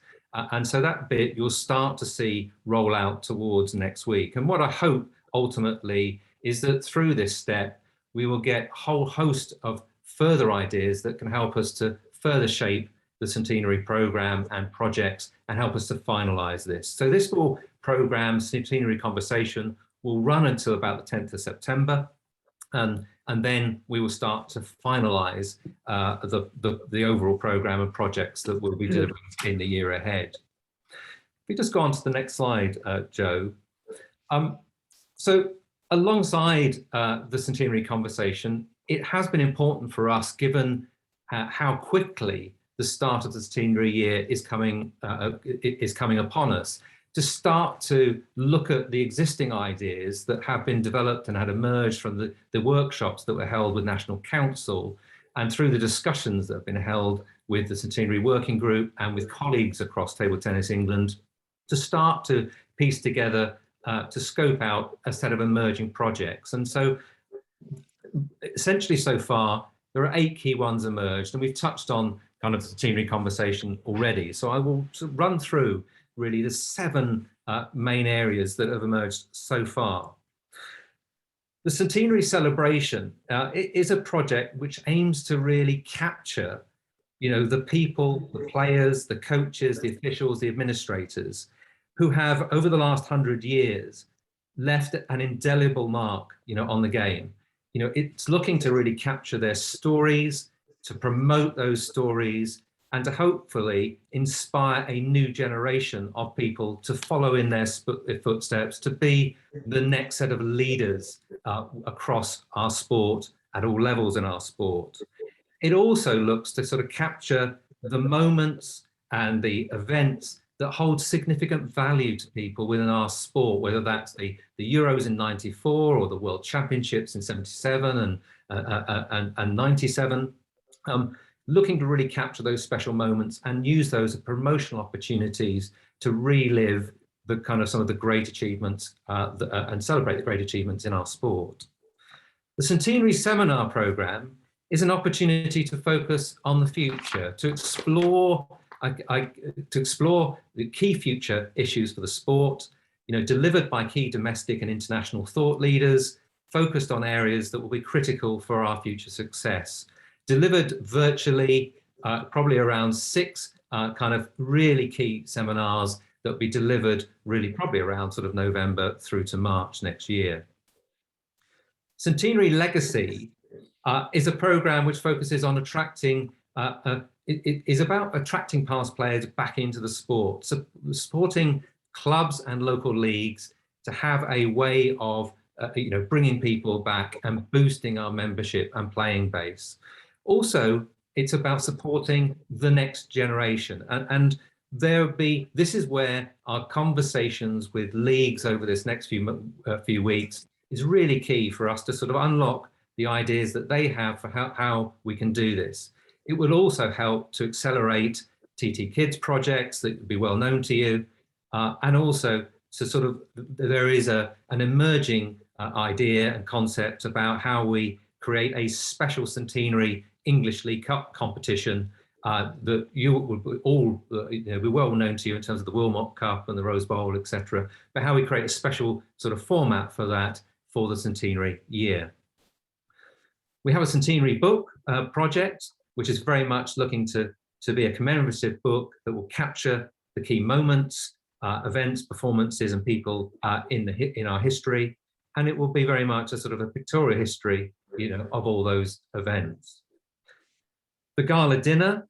And so that bit you'll start to see roll out towards next week. And what I hope ultimately is that through this step, we will get a whole host of further ideas that can help us to further shape the Centenary programme and projects and help us to finalise this. So this programme, Centenary Conversation, will run until about the 10th of September. And then we will start to finalise the overall programme of projects that we'll be delivering in the year ahead. If we just go on to the next slide, Joe. So alongside the Centenary Conversation, it has been important for us, given how quickly the start of the Centenary year is coming upon us, to start to look at the existing ideas that have been developed and had emerged from the workshops that were held with National Council and through the discussions that have been held with the Centenary Working Group and with colleagues across Table Tennis England, to start to piece together, to scope out a set of emerging projects. And so essentially so far, there are 8 key ones emerged, and we've touched on kind of centenary conversation already. So I will sort of run through really the 7 main areas that have emerged so far. The Centenary Celebration is a project which aims to really capture, the people, the players, the coaches, the officials, the administrators, who have over the last 100 years left an indelible mark, on the game. It's looking to really capture their stories, to promote those stories, and to hopefully inspire a new generation of people to follow in their footsteps, to be the next set of leaders across our sport at all levels in our sport. It also looks to sort of capture the moments and the events that hold significant value to people within our sport, whether that's the Euros in '94 or the World Championships in '77 and '97. Looking to really capture those special moments and use those as promotional opportunities to relive the kind of some of the great achievements and celebrate the great achievements in our sport. The Centenary Seminar programme is an opportunity to focus on the future, to explore the key future issues for the sport, delivered by key domestic and international thought leaders, focused on areas that will be critical for our future success. Delivered virtually, probably around 6 kind of really key seminars that will be delivered really probably around sort of November through to March next year. Centenary Legacy is a programme which focuses on attracting, it is about attracting past players back into the sport, supporting clubs and local leagues to have a way of bringing people back and boosting our membership and playing base. Also, it's about supporting the next generation, and this is where our conversations with leagues over this next few weeks is really key for us to sort of unlock the ideas that they have for how we can do this. It will also help to accelerate TT Kids projects that will be well known to you, and also to sort of, there is an emerging idea and concept about how we create a special centenary English League Cup competition that you would all be well known to you in terms of the Wilmot Cup and the Rose Bowl, etc. But how we create a special sort of format for that for the centenary year. We have a Centenary Book project, which is very much looking to be a commemorative book that will capture the key moments, events, performances, and people in our history, and it will be very much a sort of a pictorial history, of all those events. The Gala Dinner,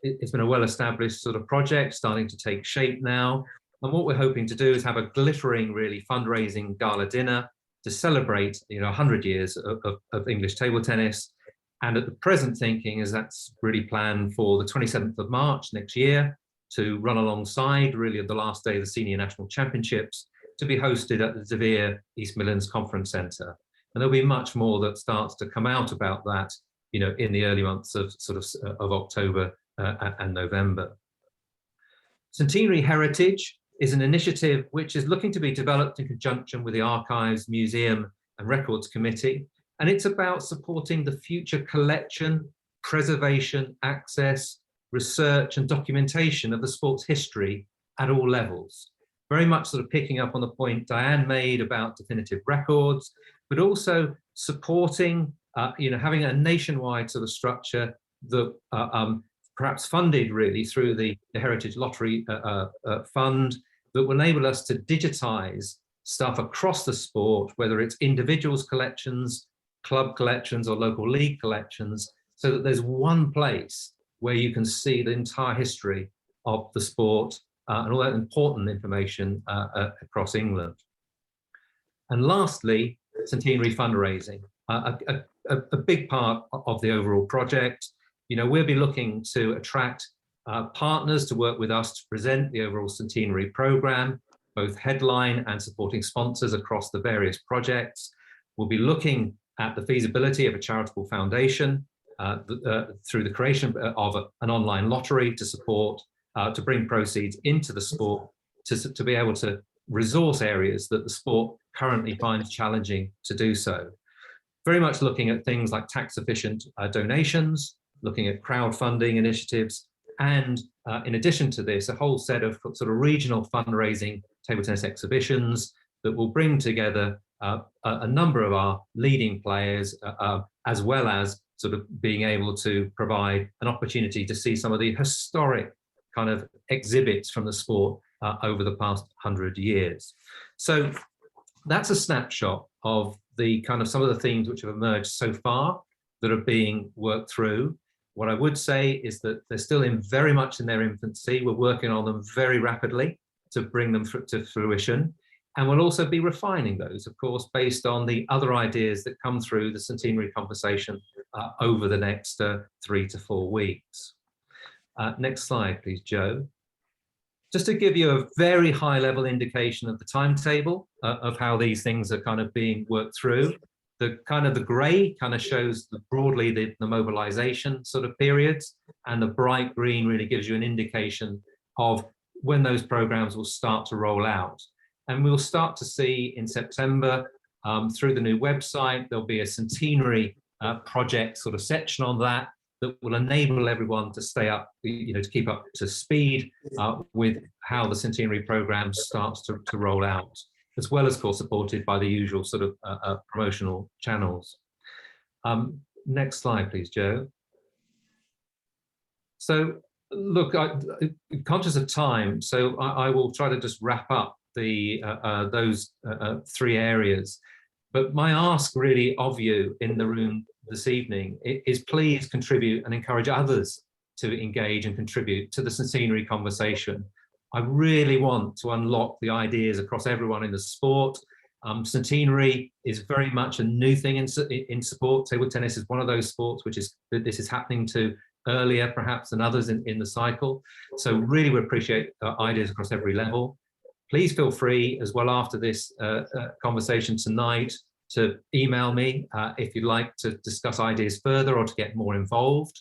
it's been a well-established sort of project starting to take shape now. And what we're hoping to do is have a glittering, really fundraising gala dinner to celebrate, 100 years of English table tennis. And at the present thinking is that's really planned for the 27th of March next year to run alongside really the last day of the Senior National Championships, to be hosted at the De Vere East Midlands Conference Centre. And there'll be much more that starts to come out about that, in the early months of of October and November. Centenary Heritage is an initiative which is looking to be developed in conjunction with the Archives, Museum and Records Committee. And it's about supporting the future collection, preservation, access, research and documentation of the sport's history at all levels. Very much sort of picking up on the point Diane made about definitive records, but also supporting, having a nationwide sort of structure that perhaps funded really through the Heritage Lottery Fund that will enable us to digitize stuff across the sport, whether it's individuals' collections, club collections or local league collections, so that there's one place where you can see the entire history of the sport and all that important information across England. And lastly, Centenary Fundraising, a big part of the overall project. We'll be looking to attract partners to work with us to present the overall centenary programme, both headline and supporting sponsors across the various projects. We'll be looking at the feasibility of a charitable foundation through the creation of an online lottery to support, to bring proceeds into the sport, to be able to resource areas that the sport currently finds challenging to do so. Very much looking at things like tax efficient donations, looking at crowdfunding initiatives, and in addition to this, a whole set of sort of regional fundraising table tennis exhibitions that will bring together a number of our leading players, as well as sort of being able to provide an opportunity to see some of the historic kind of exhibits from the sport over the past 100 years. So that's a snapshot of the kind of some of the themes which have emerged so far that are being worked through. What I would say is that they're still very much in their infancy. We're working on them very rapidly to bring them to fruition. And we'll also be refining those, of course, based on the other ideas that come through the Centenary conversation over the next 3 to 4 weeks. Next slide, please, Joe. Just to give you a very high level indication of the timetable of how these things are kind of being worked through. The grey kind of shows broadly the mobilization sort of periods, and the bright green really gives you an indication of when those programs will start to roll out. And we'll start to see in September through the new website, there'll be a Centenary project sort of section on that will enable everyone to stay up, to keep up to speed with how the Centenary program starts to roll out, as well as, of course, supported by the usual sort of promotional channels. Next slide, please, Joe. So, look, conscious of time, so I will try to just wrap up those 3 areas. But my ask really of you in the room this evening is please contribute and encourage others to engage and contribute to the Centenary conversation. I really want to unlock the ideas across everyone in the sport. Centenary is very much a new thing in sport. Table tennis is one of those sports which is this is happening to earlier perhaps than others in the cycle. So really we appreciate ideas across every level. Please feel free as well after this conversation tonight to email me if you'd like to discuss ideas further or to get more involved.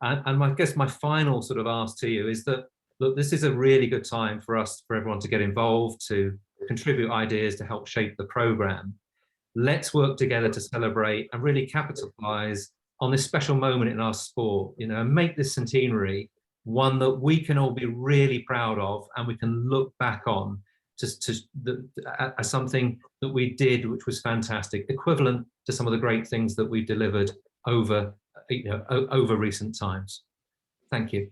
And I guess my final sort of ask to you is that, look, this is a really good time for everyone to get involved, to contribute ideas to help shape the programme. Let's work together to celebrate and really capitalise on this special moment in our sport, and make this Centenary one that we can all be really proud of and we can look back on as something that we did, which was fantastic, equivalent to some of the great things that we delivered over recent times. Thank you.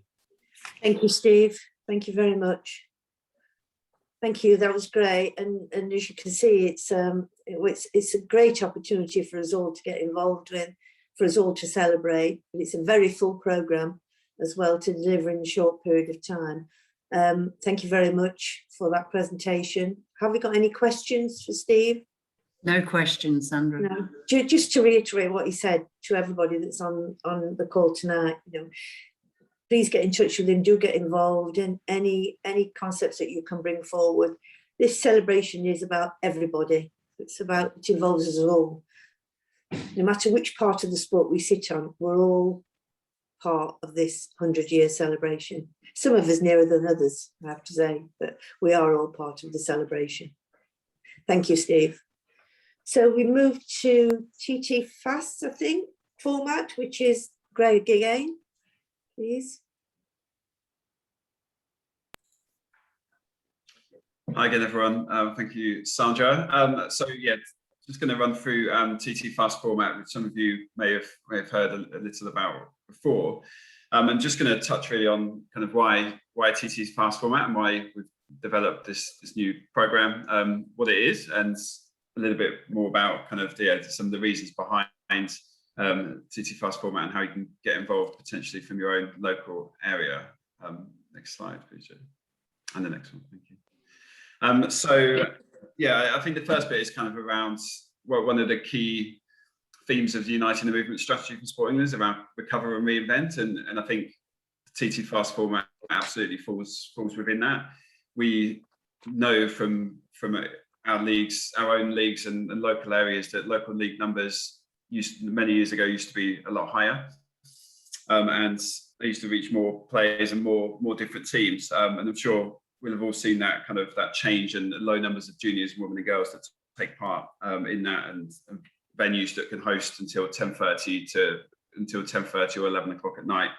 Thank you, Steve. Thank you very much. Thank you. That was great. And as you can see, it's a great opportunity for us all to get involved with, for us all to celebrate. But it's a very full programme as well to deliver in a short period of time. Thank you very much for that presentation. Have we got any questions for Steve? No questions, Sandra. No. Just to reiterate what he said to everybody that's on the call tonight, please get in touch with him, do get involved in any concepts that you can bring forward. This celebration is about everybody. It involves us all. No matter which part of the sport we sit on, we're all part of this 100-year celebration. Some of us nearer than others, I have to say, but we are all part of the celebration. Thank you, Steve. So we move to TT Fast, I think, format, which is Greg again, please. Hi again, everyone. Thank you, Sandra. So yeah, just going to run through TT Fast format, which some of you may have heard a little about before. I'm just going to touch really on kind of why TT Fast format and why we've developed this new program, what it is, and a little bit more about kind of some of the reasons behind TT Fast format and how you can get involved potentially from your own local area. Next slide, please, Joe. And the next one, thank you. So yeah, I think the first bit is kind of around one of the key themes of uniting the movement strategy for sporting is around recover and reinvent, and I think the TT Fast format absolutely falls within that. We know from our leagues, our own leagues and local areas, that local league numbers many years ago used to be a lot higher, and they used to reach more players and more different teams, and I'm sure we'll have all seen that change and low numbers of juniors, women and girls that take part in that, and venues that can host until 10:30 to until 10:30 or 11 o'clock at night.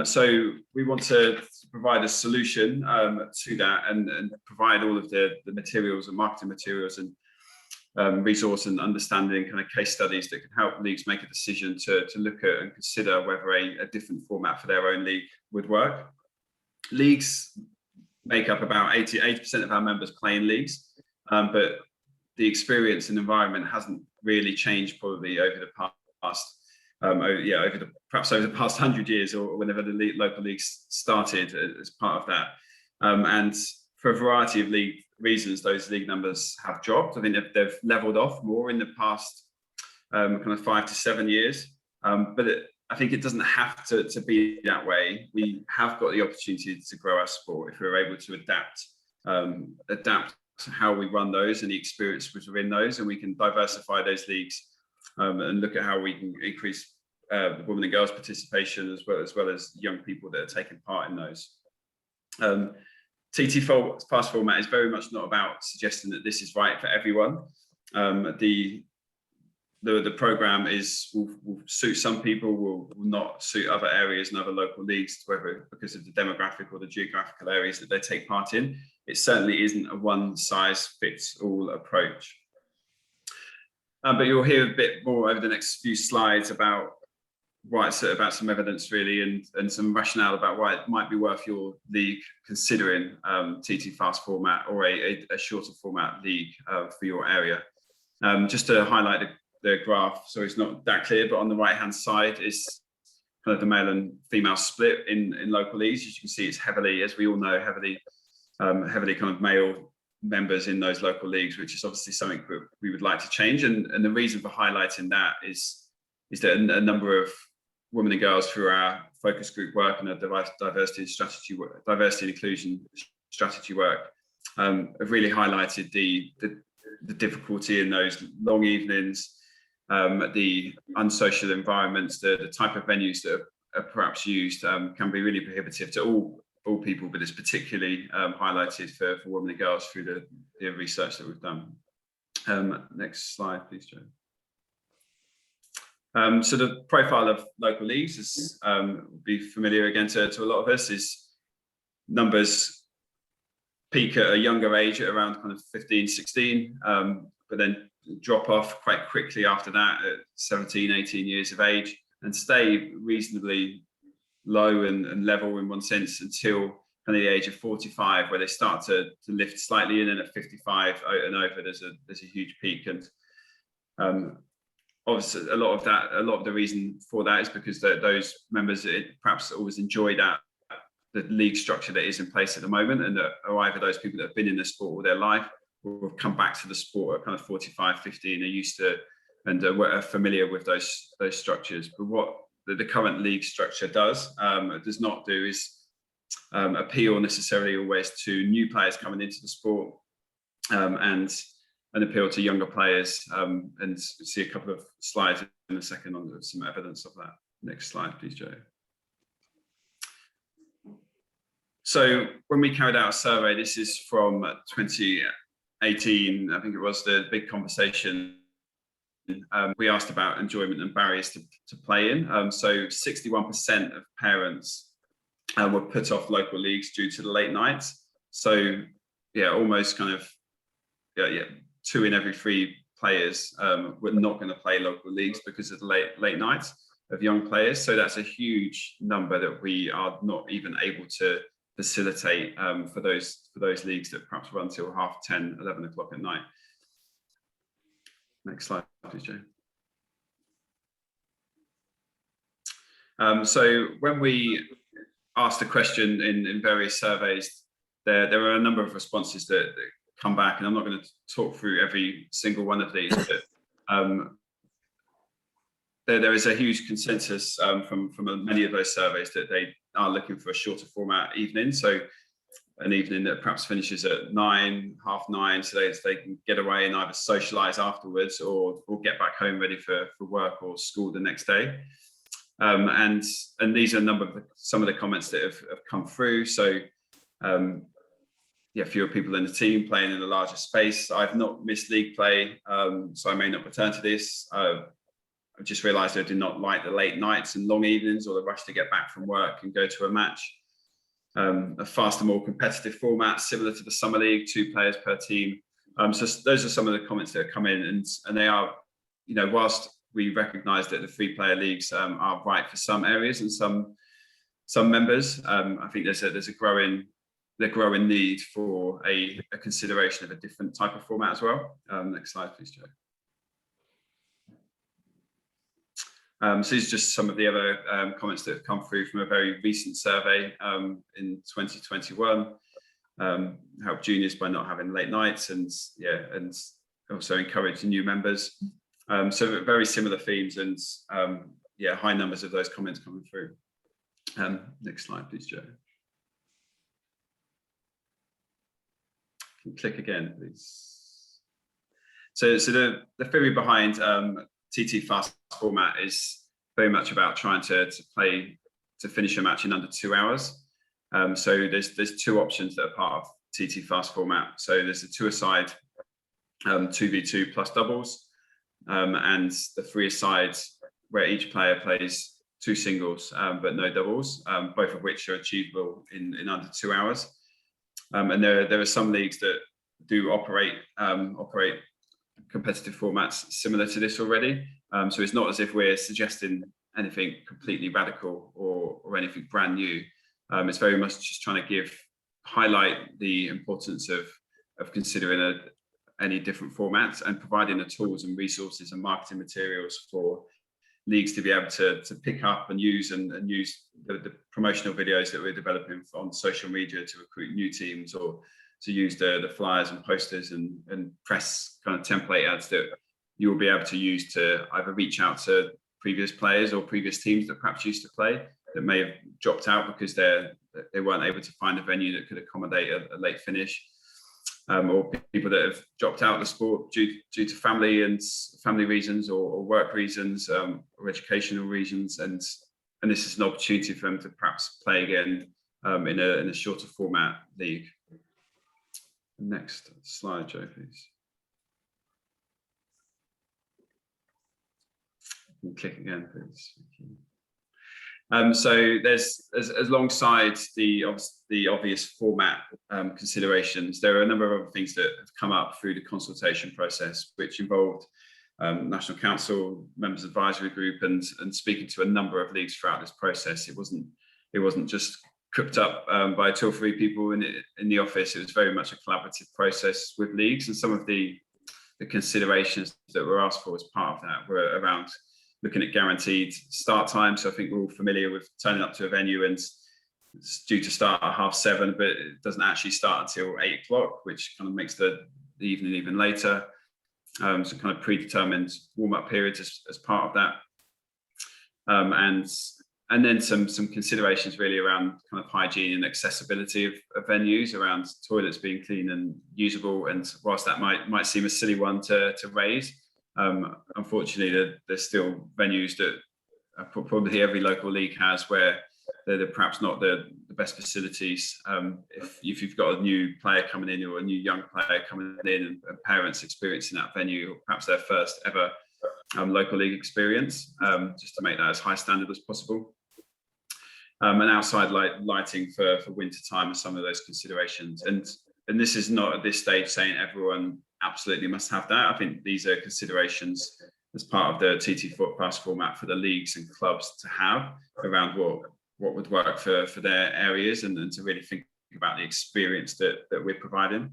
So we want to provide a solution to that and provide all of the materials and marketing materials and resource and understanding kind of case studies that can help leagues make a decision to look at and consider whether a different format for their own league would work. Leagues make up about 80% of our members play in leagues, but the experience and environment hasn't really changed probably over the past perhaps over the past 100 years or whenever the local leagues started as part of that. And for a variety of league reasons, those league numbers have dropped. I think they've leveled off more in the past kind of 5 to 7 years. But I think it doesn't have to be that way. We have got the opportunity to grow our sport if we're able to adapt to how we run those and the experience within those, and we can diversify those leagues and look at how we can increase the women and girls participation as well as young people that are taking part in those. TT Fast format is very much not about suggesting that this is right for everyone. The program will suit some people, will not suit other areas and other local leagues, whether because of the demographic or the geographical areas that they take part in. It certainly isn't a one-size-fits-all approach. But you'll hear a bit more over the next few slides about some evidence really and some rationale about why it might be worth your league considering TT Fast format or a shorter format league for your area. Just to highlight the graph, so it's not that clear, but on the right hand side is kind of the male and female split in local leagues. As you can see, it's heavily, as we all know, heavily kind of male members in those local leagues, which is obviously something we would like to change. And the reason for highlighting that is that a number of women and girls through our focus group work and our diversity and inclusion strategy work have really highlighted the difficulty in those long evenings, the unsocial environments, the type of venues that are perhaps used can be really prohibitive to all people, but it's particularly highlighted for women and girls through the research that we've done. Next slide, please, Joe. So the profile of local leagues is be familiar again to a lot of us, is numbers peak at a younger age at around kind of 15, 16, but then drop off quite quickly after that at 17, 18 years of age and stay reasonably low and level in one sense until kind of the age of 45, where they start to lift slightly, and then at 55 and over there's a huge peak. And obviously a lot of the reason for that is because those members perhaps always enjoy the league structure that is in place at the moment, and that are either those people that have been in the sport all their life or have come back to the sport at kind of 45, 50 and are used to and are familiar with those structures. But what the current league structure does not do is appeal necessarily always to new players coming into the sport and appeal to younger players, and see a couple of slides in a second on some evidence of that. Next slide, please, Joe. So when we carried out a survey, this is from 2018, I think it was, the big conversation. We asked about enjoyment and barriers to play in. So 61% of parents were put off local leagues due to the late nights. So yeah, almost kind of 2 in every 3 players were not going to play local leagues because of the late nights of young players. So that's a huge number that we are not even able to facilitate for those leagues that perhaps run till 10:30, 11 o'clock at night. Next slide, please, Joe. So when we asked the question in various surveys, there are a number of responses that come back, and I'm not going to talk through every single one of these, but there is a huge consensus from many of those surveys that they are looking for a shorter format evening. So an evening that perhaps finishes at 9, half 9, so they can get away and either socialise afterwards or get back home ready for work or school the next day. And these are some of the comments that have come through. So fewer people in the team playing in a larger space. I've not missed league play, so I may not return to this. I just realised I did not like the late nights and long evenings or the rush to get back from work and go to a match. A faster, more competitive format, similar to the Summer League, 2 players per team. So those are some of the comments that have come in, and they are, you know, whilst we recognise that the 3-player leagues are right for some areas and some members, I think there's a growing need for a consideration of a different type of format as well. Next slide, please, Joe. So these are just some of the other comments that have come through from a very recent survey in 2021. Help juniors by not having late nights, and also encourage new members. So very similar themes, and high numbers of those comments coming through. Next slide, please, Joe. Click again, please. So the theory behind TT fast format is very much about trying to finish a match in under 2 hours. So there's 2 options that are part of TT fast format. So there's the 2-a-side 2v2 plus doubles, and the 3-a-side where each player plays 2 singles but no doubles, both of which are achievable in under 2 hours. And there are some leagues that do operate competitive formats similar to this already. So it's not as if we're suggesting anything completely radical or anything brand new. It's very much just trying to highlight the importance of considering any different formats and providing the tools and resources and marketing materials for leagues to be able to pick up and use the promotional videos that we're developing on social media to recruit new teams, or to use the flyers and posters and press kind of template ads that you will be able to use to either reach out to previous players or previous teams that perhaps used to play that may have dropped out because they weren't able to find a venue that could accommodate a late finish, or people that have dropped out of the sport due to family reasons or work reasons, or educational reasons, and this is an opportunity for them to perhaps play again in a shorter format league. Next slide, Joe, please. Click again, please. So there's, as alongside the obvious format considerations, there are a number of other things that have come up through the consultation process, which involved National Council, Members Advisory Group, and speaking to a number of leagues throughout this process. It wasn't just cooked up by 2 or 3 people in the office. It was very much a collaborative process with leagues, and some of the considerations that were asked for as part of that were around looking at guaranteed start time. So I think we're all familiar with turning up to a venue and it's due to start at 7:30, but it doesn't actually start until 8 o'clock, which kind of makes the evening even later. So kind of predetermined warm-up periods as part of that. And then some considerations really around kind of hygiene and accessibility of venues, around toilets being clean and usable. And whilst that might seem a silly one to raise, unfortunately, there's still venues that probably every local league has where they're perhaps not the best facilities. If you've got a new player coming in or a new young player coming in and parents experiencing that venue, or perhaps their first ever local league experience, just to make that as high standard as possible. And outside lighting for winter time are some of those considerations. And this is not at this stage saying everyone absolutely must have that. I think these are considerations as part of the TT Fast format for the leagues and clubs to have around what would work for their areas, and to really think about the experience that we're providing.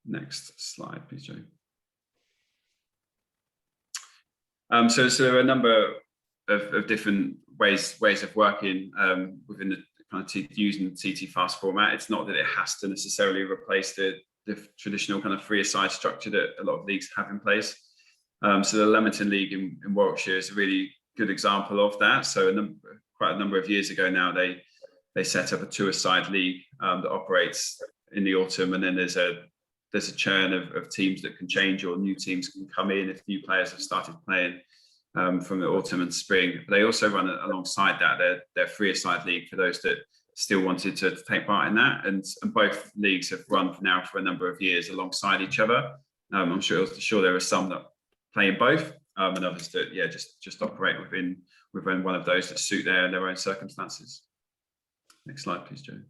Next slide, please, Joe. So there are a number of different ways of working within the kind of using the TT Fast format. It's not that it has to necessarily replace the traditional kind of 3-a-side structure that a lot of leagues have in place. So the Leamington League in Warwickshire is a really good example of that. So quite a number of years ago now, they set up a 2-a-side league that operates in the autumn, and then there's a churn of teams that can change, or new teams can come in if new players have started playing from the autumn and spring. But they also run alongside that their 3-a-side league for those that still wanted to take part in that, and both leagues have run now for a number of years alongside each other. I'm sure there are some that play in both, and others that just operate within one of those that suit their own circumstances. Next slide, please, Joe.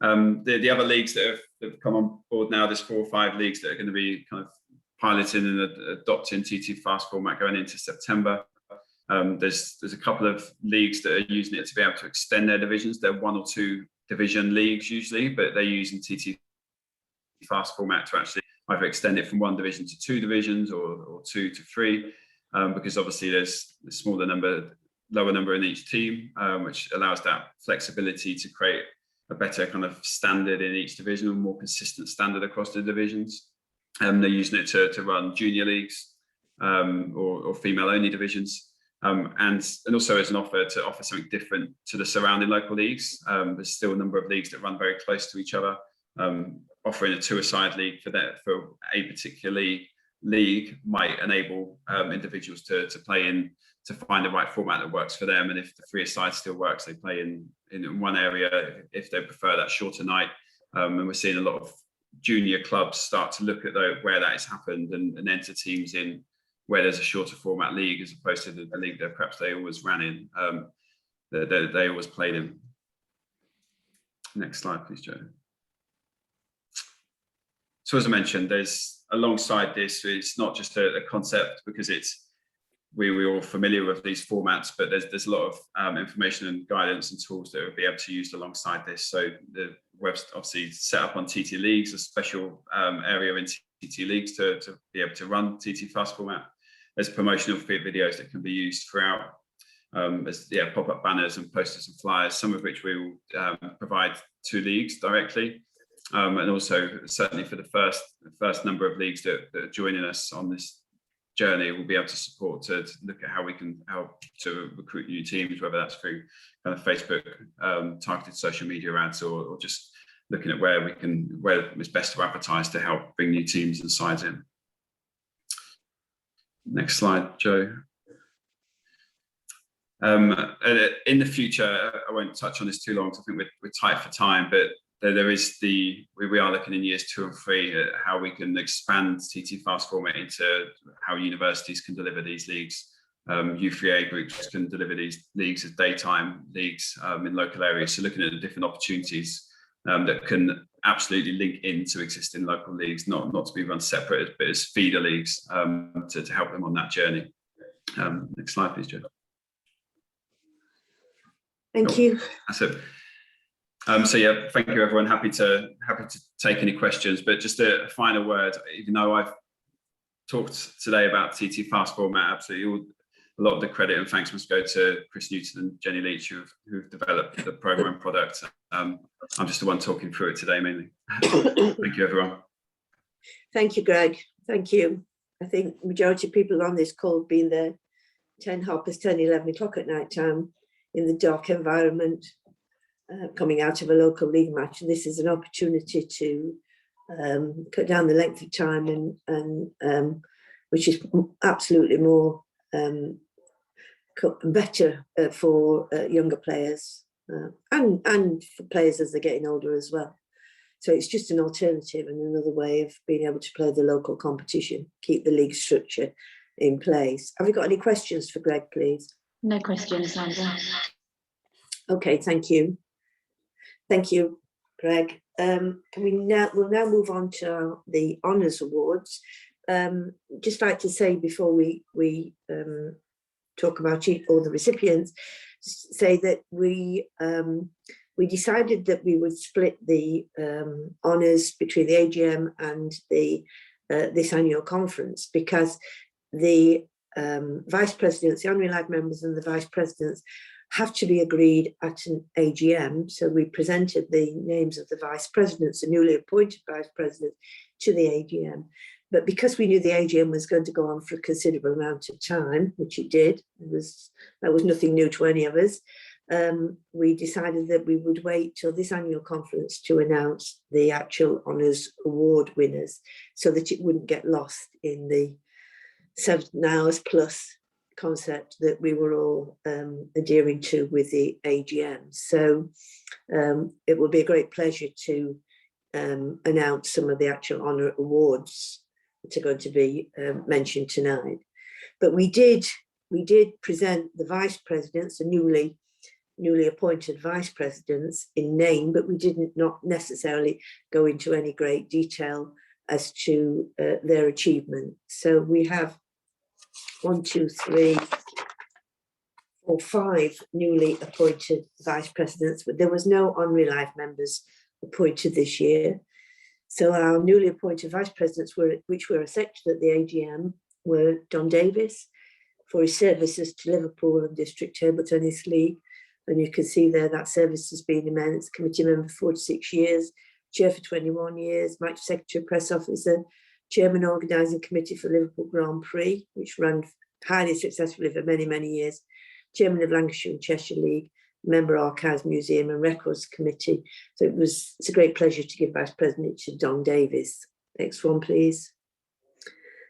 The other leagues that have come on board now, there's 4 or 5 leagues that are going to be kind of piloting and adopting TT Fast format going into September. There's a couple of leagues that are using it to be able to extend their divisions. They're 1 or 2 division leagues usually, but they're using TT Fast format to actually either extend it from 1 division to 2 divisions or 2 to 3, because obviously there's a lower number in each team, which allows that flexibility to create a better kind of standard in each division, a more consistent standard across the divisions. They're using it to run junior leagues or female-only divisions, and also as an offer to offer something different to the surrounding local leagues. There's still a number of leagues that run very close to each other. Offering a 2-a-side league for a particular league might enable individuals to play in, to find the right format that works for them. And if the 3-a-side still works, they play in one area if they prefer that shorter night. And we're seeing a lot of junior clubs start to look at where that has happened and enter teams in where there's a shorter format league as opposed to the league that perhaps they always ran in, they always played in. Next slide, please, Joe. So as I mentioned, there's alongside this, it's not just a concept because we're all familiar with these formats, but there's a lot of information and guidance and tools that will be able to use alongside this. So the web's obviously set up on TT Leagues, a special area in TT Leagues to be able to run TT Fast format. There's promotional videos that can be used throughout. There's pop-up banners and posters and flyers, some of which we will provide to leagues directly. And also certainly for the first number of leagues that are joining us on this journey, we'll be able to support to look at how we can help to recruit new teams, whether that's through kind of Facebook, targeted social media ads, or just looking at where it's best to advertise to help bring new teams and sides in. Next slide, Joe. In the future, I won't touch on this too long because I think we're tight for time, but we are looking in years 2 and 3 at how we can expand TT Fast format into how universities can deliver these leagues. U3A groups can deliver these leagues as daytime leagues in local areas. So looking at the different opportunities that can absolutely link into existing local leagues, not to be run separate, but as feeder leagues to help them on that journey. Next slide, please, Joe. Thank you. That's it. So yeah, thank you everyone. Happy to take any questions, but just a final word. Even though I've talked today about TT Fast format, absolutely a lot of the credit and thanks must go to Chris Newton and Jenny Leach who've developed the program product. I'm just the one talking through it today mainly. Thank you everyone. Thank you, Greg. Thank you. I think the majority of people on this call have been there 10 hoppers, 10, 11 o'clock at night time in the dark environment. Coming out of a local league match, and this is an opportunity to cut down the length of time and which is absolutely more better for younger players and for players as they're getting older as well. So it's just an alternative and another way of being able to play the local competition, keep the league structure in place. Have we got any questions for Greg, please? No questions, Sandra. Okay, thank you. Thank you, Greg. We'll now move on to the Honours Awards. Just like to say before we talk about all the recipients, say that we decided that we would split the honours between the AGM and this annual conference because the vice presidents, the honorary life members and the vice presidents have to be agreed at an AGM. So we presented the names of the vice presidents, the newly appointed vice presidents, to the AGM. But because we knew the AGM was going to go on for a considerable amount of time, which it did, that was nothing new to any of us, we decided that we would wait till this annual conference to announce the actual Honours Award winners so that it wouldn't get lost in the 7 hours plus concept that we were all adhering to with the AGM. So it will be a great pleasure to announce some of the actual honour awards that are going to be mentioned tonight. But we did present the vice presidents, the newly appointed vice presidents in name, but we didn't not necessarily go into any great detail as to their achievement. So we have 1, 2, 3, 4, 5 newly appointed vice presidents, but there was no honorary life members appointed this year. So our newly appointed vice presidents, which were elected at the AGM, were Don Davis for his services to Liverpool and District Table Tennis League. And you can see there that service has been immense. Committee member for 46 years, chair for 21 years, Mike Secretary, press officer, chairman organising committee for Liverpool Grand Prix, which ran highly successfully for many, many years, chairman of Lancashire and Cheshire League, member Archives, Museum and Records Committee. So it's a great pleasure to give Vice President to Don Davis. Next one, please.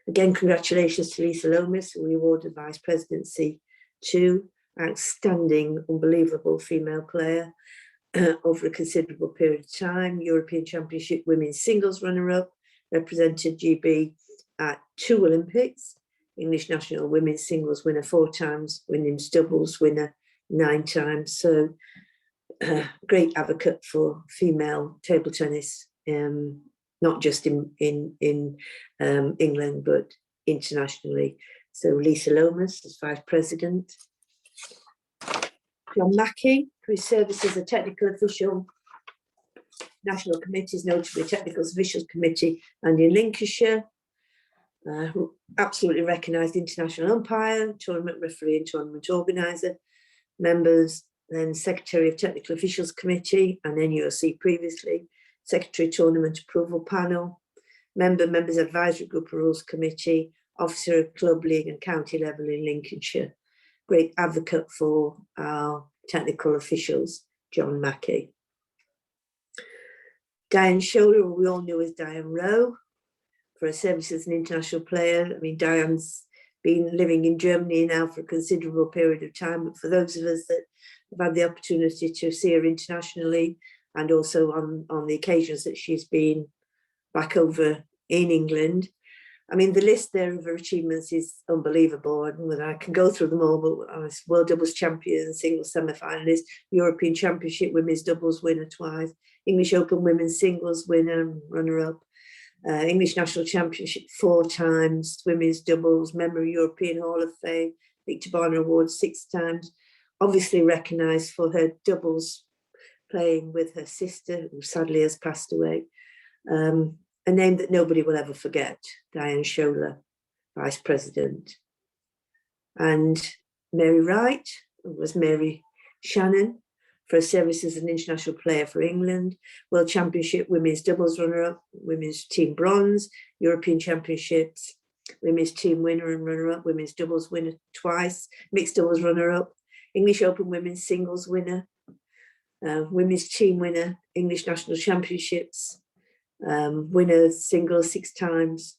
Again, congratulations to Lisa Lomas, who we awarded Vice Presidency to. Outstanding, unbelievable female player over a considerable period of time. European Championship Women's Singles runner-up, represented GB at 2 Olympics. English National Women's Singles winner 4 times, women's doubles winner 9 times. So great advocate for female table tennis, not just in England, but internationally. So Lisa Lomas is Vice President. John Mackey, whose service as a technical official, national committees, notably Technical Officials Committee and in Lincolnshire, absolutely recognised international umpire, tournament referee and tournament organiser, members, then Secretary of Technical Officials Committee and NUOC previously, Secretary Tournament Approval Panel, members Advisory Group Rules Committee, officer of club, league and county level in Lincolnshire. Great advocate for our technical officials, John Mackey. Diane Scholler, who we all knew as Diane Rowe, for her service as an international player. I mean, Diane's been living in Germany now for a considerable period of time, but for those of us that have had the opportunity to see her internationally and also on the occasions that she's been back over in England, I mean, the list there of her achievements is unbelievable. I can go through them all, but I was World Doubles Champion, Singles Semi-Finalist, European Championship Women's Doubles winner twice, English Open Women's Singles winner, runner-up, English National Championship 4 times, Women's Doubles, member of European Hall of Fame, Victor Barna Award 6 times, obviously recognised for her doubles playing with her sister, who sadly has passed away. A name that nobody will ever forget, Diane Scholler, Vice President. And Mary Wright, who was Mary Shannon, for her service as an international player for England, World Championship Women's Doubles runner-up, Women's Team Bronze, European Championships, Women's Team winner and runner-up, Women's Doubles winner twice, Mixed Doubles runner-up, English Open Women's Singles winner, Women's Team winner, English National Championships, winner singles 6 times,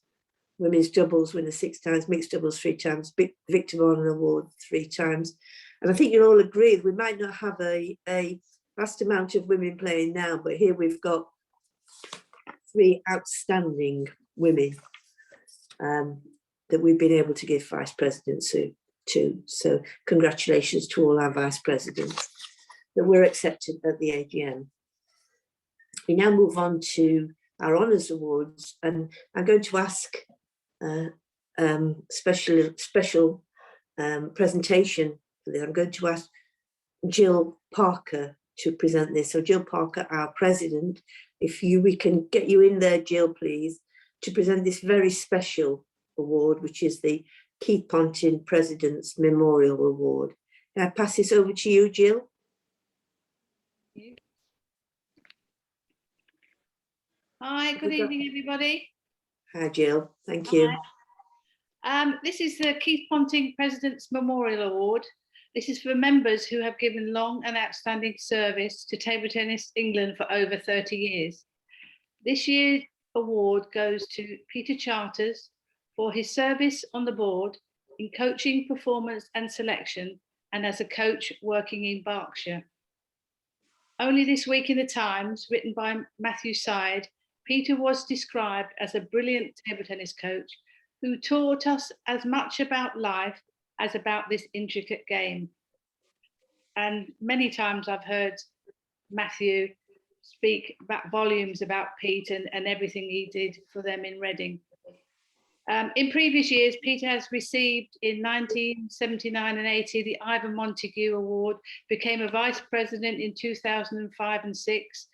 women's doubles winner 6 times, mixed doubles 3 times, Victor Barna Award 3 times. And I think you'll all agree we might not have a vast amount of women playing now, but here we've got 3 outstanding women that we've been able to give vice presidency to. So congratulations to all our vice presidents that were accepted at the AGM. We now move on to our honours awards, and I'm going to ask special presentation for this. I'm going to ask Jill Parker to present this. So Jill Parker, our president, we can get you in there, Jill, please, to present this very special award, which is the Keith Ponton President's Memorial Award. Can I pass this over to you, Jill? Hi, good evening, everybody. Hi, Jill. Thank you. This is the Keith Ponting President's Memorial Award. This is for members who have given long and outstanding service to table tennis England for over 30 years. This year's award goes to Peter Charters for his service on the board in coaching, performance and selection, and as a coach working in Berkshire. Only this week in the Times, written by Matthew Syed, Peter was described as a brilliant table tennis coach who taught us as much about life as about this intricate game. And many times I've heard Matthew speak about volumes about Pete and everything he did for them in Reading. In previous years, Peter has received in 1979 and 80 the Ivan Montague Award, became a vice president in 2005 and 6,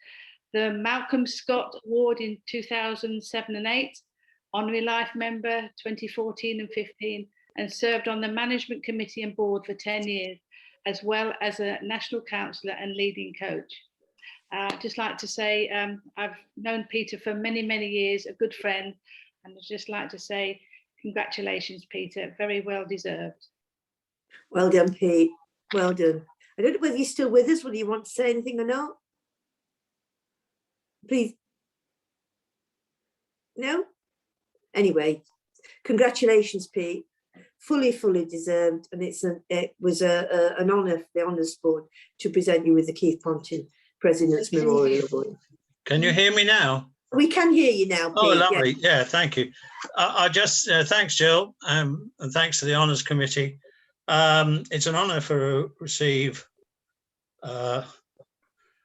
the Malcolm Scott Award in 2007 and 8, honorary life member 2014 and 15, and served on the management committee and board for 10 years, as well as a national councillor and leading coach. I'd just like to say I've known Peter for many, many years, a good friend, and I'd just like to say congratulations, Peter, very well deserved. Well done, Pete, well done. I don't know whether you're still with us, whether you want to say anything or not. Please. No? Anyway, congratulations, Pete. Fully deserved, and it was an honour for the Honours Board to present you with the Keith Ponton President's Memorial Award. Can you hear me now? We can hear you now, Pete. Oh, lovely. Yeah, thank you. I just, thanks, Jill, and thanks to the Honours Committee. It's an honour to receive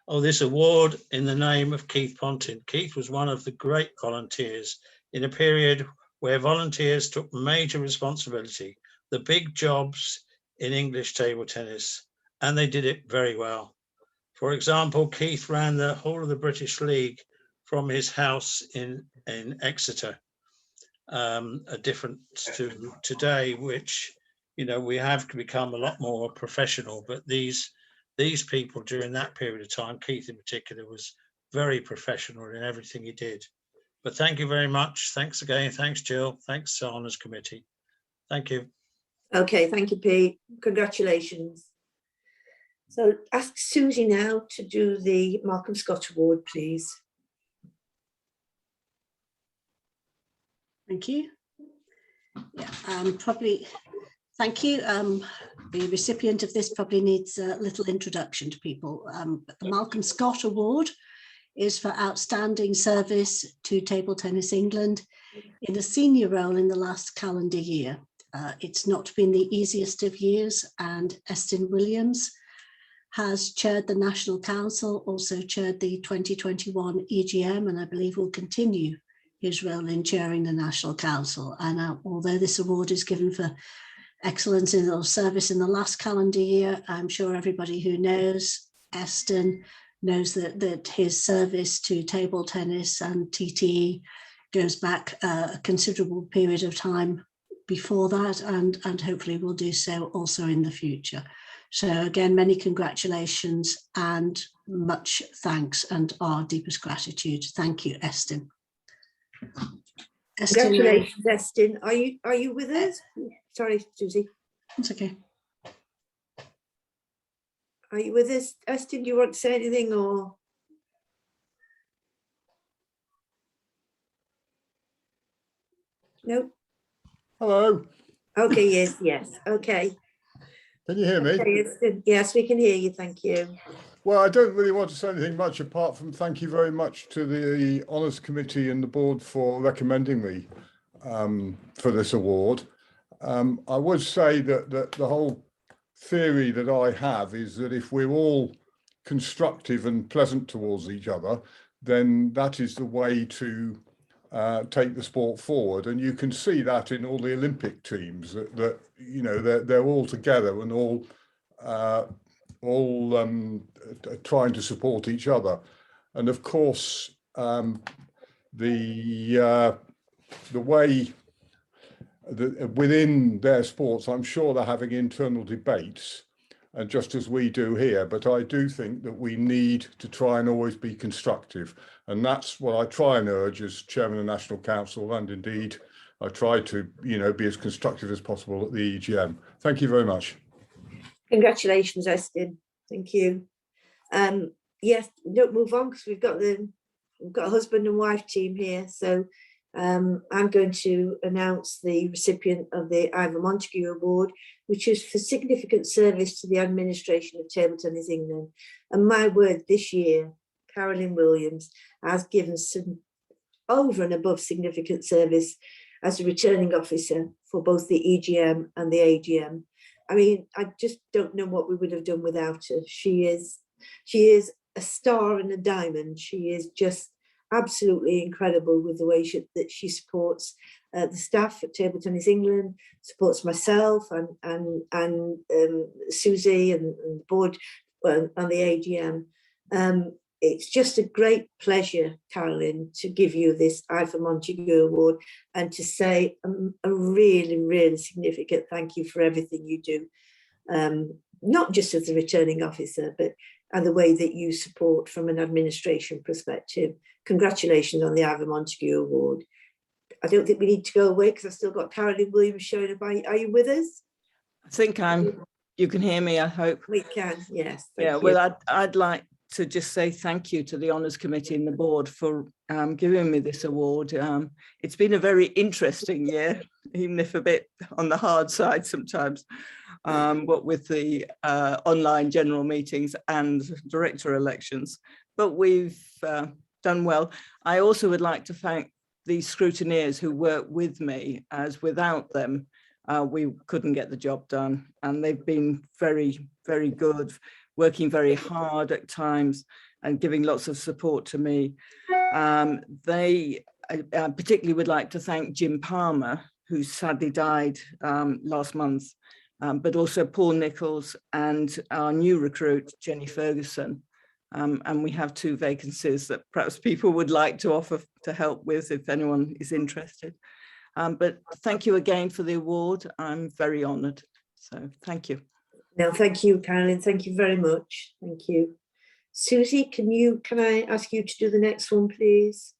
this award in the name of Keith Ponton. Keith was one of the great volunteers in a period where volunteers took major responsibility, the big jobs in English table tennis, and they did it very well. For example, Keith ran the whole of the British League from his house in Exeter, a difference to today, which, you know, we have become a lot more professional, but these people during that period of time, Keith in particular, was very professional in everything he did. But thank you very much. Thanks again. Thanks, Jill. Thanks, Honours Committee. Thank you. Okay, thank you, Pete. Congratulations. So ask Susie now to do the Malcolm Scott Award, please. Thank you. Yeah, thank you. The recipient of this probably needs a little introduction to people. But the Malcolm Scott Award is for outstanding service to Table Tennis England in a senior role in the last calendar year. It's not been the easiest of years, and Estin Williams has chaired the National Council, also chaired the 2021 EGM, and I believe will continue his role in chairing the National Council. And although this award is given for excellence in or service in the last calendar year, I'm sure everybody who knows Estin knows that his service to table tennis and TTE goes back a considerable period of time before that, and hopefully will do so also in the future. So again, many congratulations and much thanks and our deepest gratitude. Thank you, Estin. Congratulations, Estin. Are you with us? Sorry, Susie. It's okay. Are you with us, Estin? Do you want to say anything or? No. Hello. Okay, yes, okay. Can you hear me? Okay, yes, we can hear you, thank you. Well, I don't really want to say anything much apart from thank you very much to the Honours Committee and the board for recommending me for this award. I would say that the whole theory that I have is that if we're all constructive and pleasant towards each other, then that is the way to take the sport forward. And you can see that in all the Olympic teams that you know they're all together and all trying to support each other. And of course, the way that within their sports, I'm sure they're having internal debates, and just as we do here, but I do think that we need to try and always be constructive. And that's what I try and urge as chairman of the National Council, and indeed I try to, you know, be as constructive as possible at the EGM. Thank you very much. Congratulations, Estin. Thank you. Yes, don't move on because we've got a husband and wife team here. So I'm going to announce the recipient of the Ivan Montague Award, which is for significant service to the administration of Table Tennis England. And my word, this year, Carolyn Williams has given some over and above significant service as a returning officer for both the EGM and the AGM. I mean, I just don't know what we would have done without her. She is a star and a diamond. She is just absolutely incredible with the way that she supports the staff at Table Tennis England, supports myself and Susie and the board and the AGM. It's just a great pleasure, Carolyn, to give you this Ivor Montague Award and to say a really, really significant thank you for everything you do, not just as a returning officer, but and the way that you support from an administration perspective. Congratulations on the Ivor Montague Award. I don't think we need to go away because I've still got Carolyn Williams showing up. Are you with us? I think you can hear me, I hope. We can, yes. Yeah, well, I'd like to just say thank you to the Honours Committee and the board for giving me this award. It's been a very interesting year, even if a bit on the hard side sometimes, what with the online general meetings and director elections, but we've done well. I also would like to thank the scrutineers who work with me, as without them, we couldn't get the job done. And they've been very, very good, working very hard at times and giving lots of support to me. I particularly would like to thank Jim Palmer, who sadly died last month, but also Paul Nichols and our new recruit, Jenny Ferguson. And we have 2 vacancies that perhaps people would like to offer to help with if anyone is interested. But thank you again for the award. I'm very honoured. So thank you. No, thank you, Carolyn. Thank you very much. Thank you. Susie, can I ask you to do the next one, please?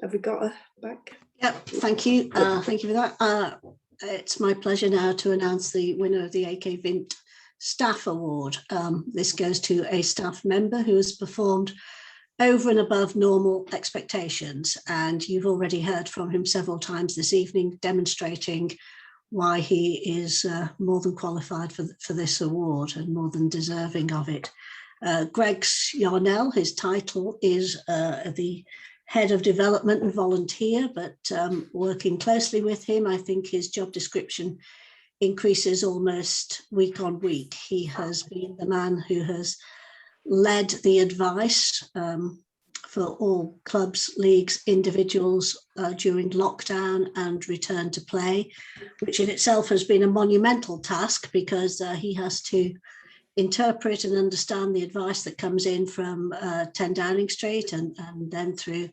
Have we got her back? Yep, thank you. Thank you for that. It's my pleasure now to announce the winner of the AK Vint Staff Award. This goes to a staff member who has performed over and above normal expectations, and you've already heard from him several times this evening, demonstrating why he is more than qualified for this award and more than deserving of it. Greg Yarnell, his title is the Head of Development and Volunteer, but working closely with him, I think his job description increases almost week on week. He has been the man who has led the advice for all clubs, leagues, individuals during lockdown and return to play, which in itself has been a monumental task because he has to interpret and understand the advice that comes in from 10 Downing Street and then through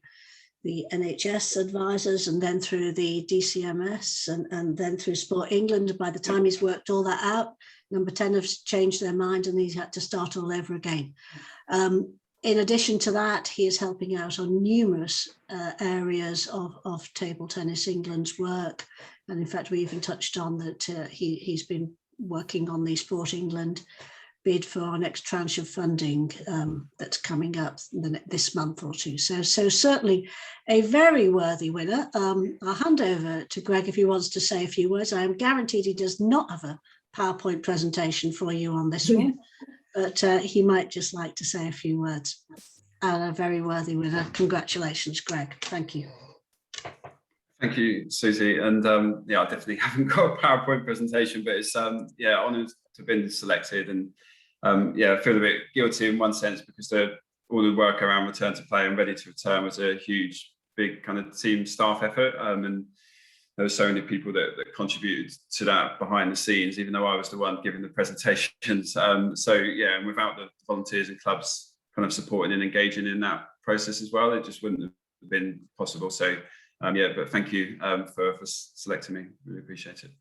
the NHS advisors and then through the DCMS and then through Sport England. By the time he's worked all that out, number 10 have changed their mind and he's had to start all over again. In addition to that, he is helping out on numerous areas of Table Tennis England's work. And in fact, we even touched on that he's been working on the Sport England bid for our next tranche of funding that's coming up this month or two. So certainly a very worthy winner. I'll hand over to Greg if he wants to say a few words. I am guaranteed he does not have a PowerPoint presentation for you on this one, but he might just like to say a few words. And a very worthy winner. Congratulations, Greg. Thank you. Thank you, Susie. And yeah, I definitely haven't got a PowerPoint presentation, but it's yeah, honoured to have been selected. And yeah, I feel a bit guilty in one sense because all the work around return to play and ready to return was a huge, big kind of team staff effort. And there were so many people that contributed to that behind the scenes, even though I was the one giving the presentations. So yeah, and without the volunteers and clubs kind of supporting and engaging in that process as well, it just wouldn't have been possible. So yeah, but thank you for selecting me. Really appreciate it.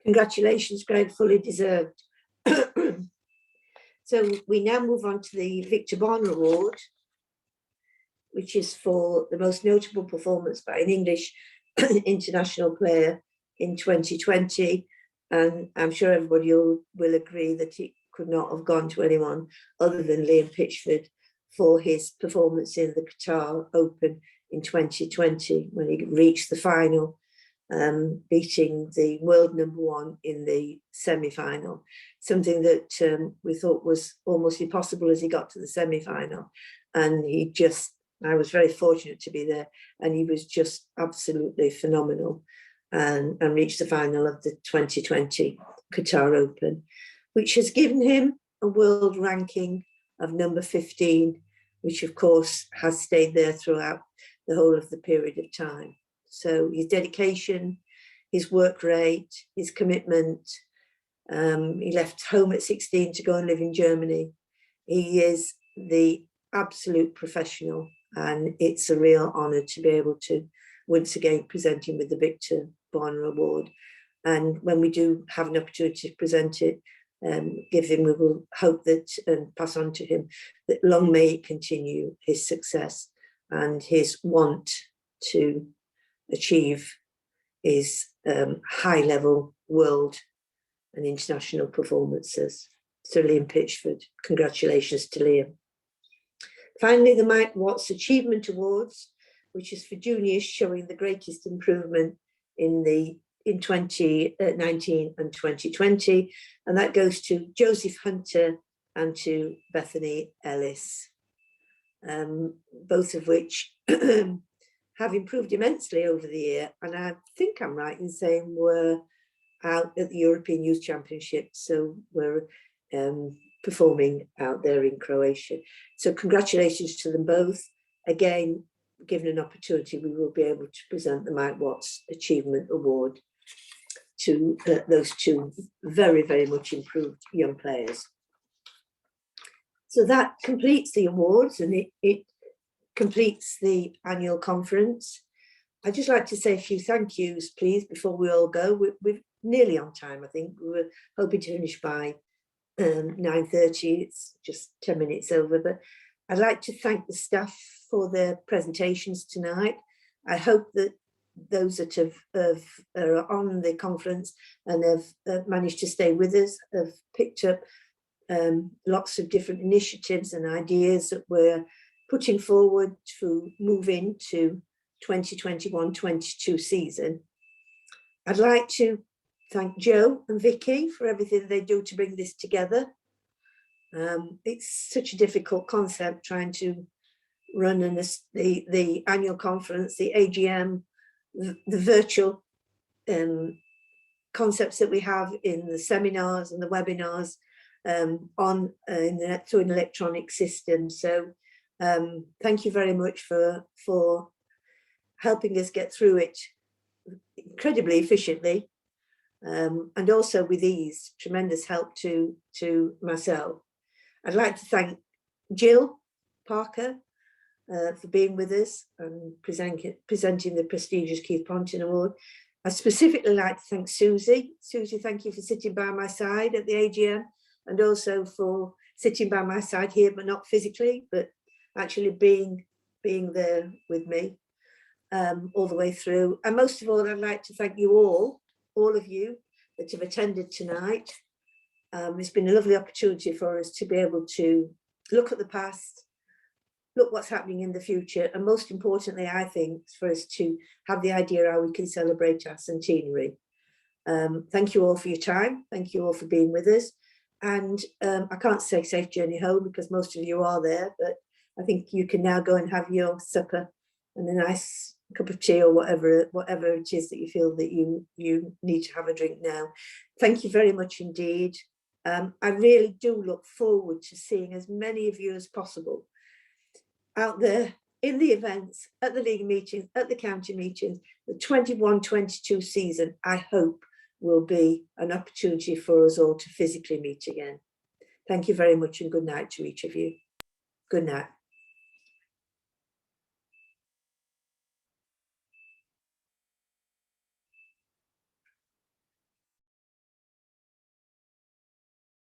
Congratulations, Greg, fully deserved. So we now move on to the Victor Barna Award, which is for the most notable performance by an English international player in 2020. And I'm sure everybody will agree that it could not have gone to anyone other than Liam Pitchford for his performance in the Qatar Open in 2020, when he reached the final, beating the world #1 in the semi-final. something that we thought was almost impossible as he got to the semi-final. And I was very fortunate to be there, and he was just absolutely phenomenal, and reached the final of the 2020 Qatar Open, which has given him a world ranking of number 15, which of course has stayed there throughout the whole of the period of time. So his dedication, his work rate, his commitment, he left home at 16 to go and live in Germany. He is the absolute professional, and it's a real honour to be able to once again present him with the Victor Barna Award. And when we do have an opportunity to present it, we will hope that and pass on to him that long may it continue his success and his want to achieve his high level world and international performances. So Liam Pitchford, congratulations to Liam. Finally, the Mike Watts Achievement Awards, which is for juniors showing the greatest improvement in 2019 and 2020, and that goes to Joseph Hunter and to Bethany Ellis, both of which have improved immensely over the year, and I think I'm right in saying we're out at the European Youth Championships, so we're performing out there in Croatia. So congratulations to them both. Again, given an opportunity, we will be able to present the Mike Watts Achievement Award to those two very, very much improved young players. So that completes the awards, and it completes the annual conference. I'd just like to say a few thank yous, please, before we all go. We're nearly on time, I think. We were hoping to finish by 9:30. It's just 10 minutes over, but I'd like to thank the staff for their presentations tonight. I hope that those that are on the conference and have managed to stay with us have picked up lots of different initiatives and ideas that we're putting forward to move into 2021-22 season. I'd like to thank Joe and Vicky for everything they do to bring this together. It's such a difficult concept trying to run the annual conference, the AGM, the virtual concepts that we have in the seminars and the webinars through an electronic system. So thank you very much for helping us get through it incredibly efficiently, and also with ease. Tremendous help to myself. I'd like to thank Jill Parker for being with us and presenting the prestigious Keith Ponting Award. I specifically like to thank Susie. Susie, thank you for sitting by my side at the AGM, and also for sitting by my side here, but not physically, but actually being there with me all the way through. And most of all, I'd like to thank you all of you that have attended tonight. It's been a lovely opportunity for us to be able to look at the past, look what's happening in the future, and most importantly, I think, for us to have the idea how we can celebrate our centenary. Thank you all for your time. Thank you all for being with us. And I can't say safe journey home because most of you are there, but I think you can now go and have your supper and a nice cup of tea or whatever it is that you feel that you need to have a drink now. Thank you very much indeed. I really do look forward to seeing as many of you as possible out there in the events, at the league meetings, at the county meetings. The 21-22 season, I hope, will be an opportunity for us all to physically meet again. Thank you very much, and good night to each of you. Good night.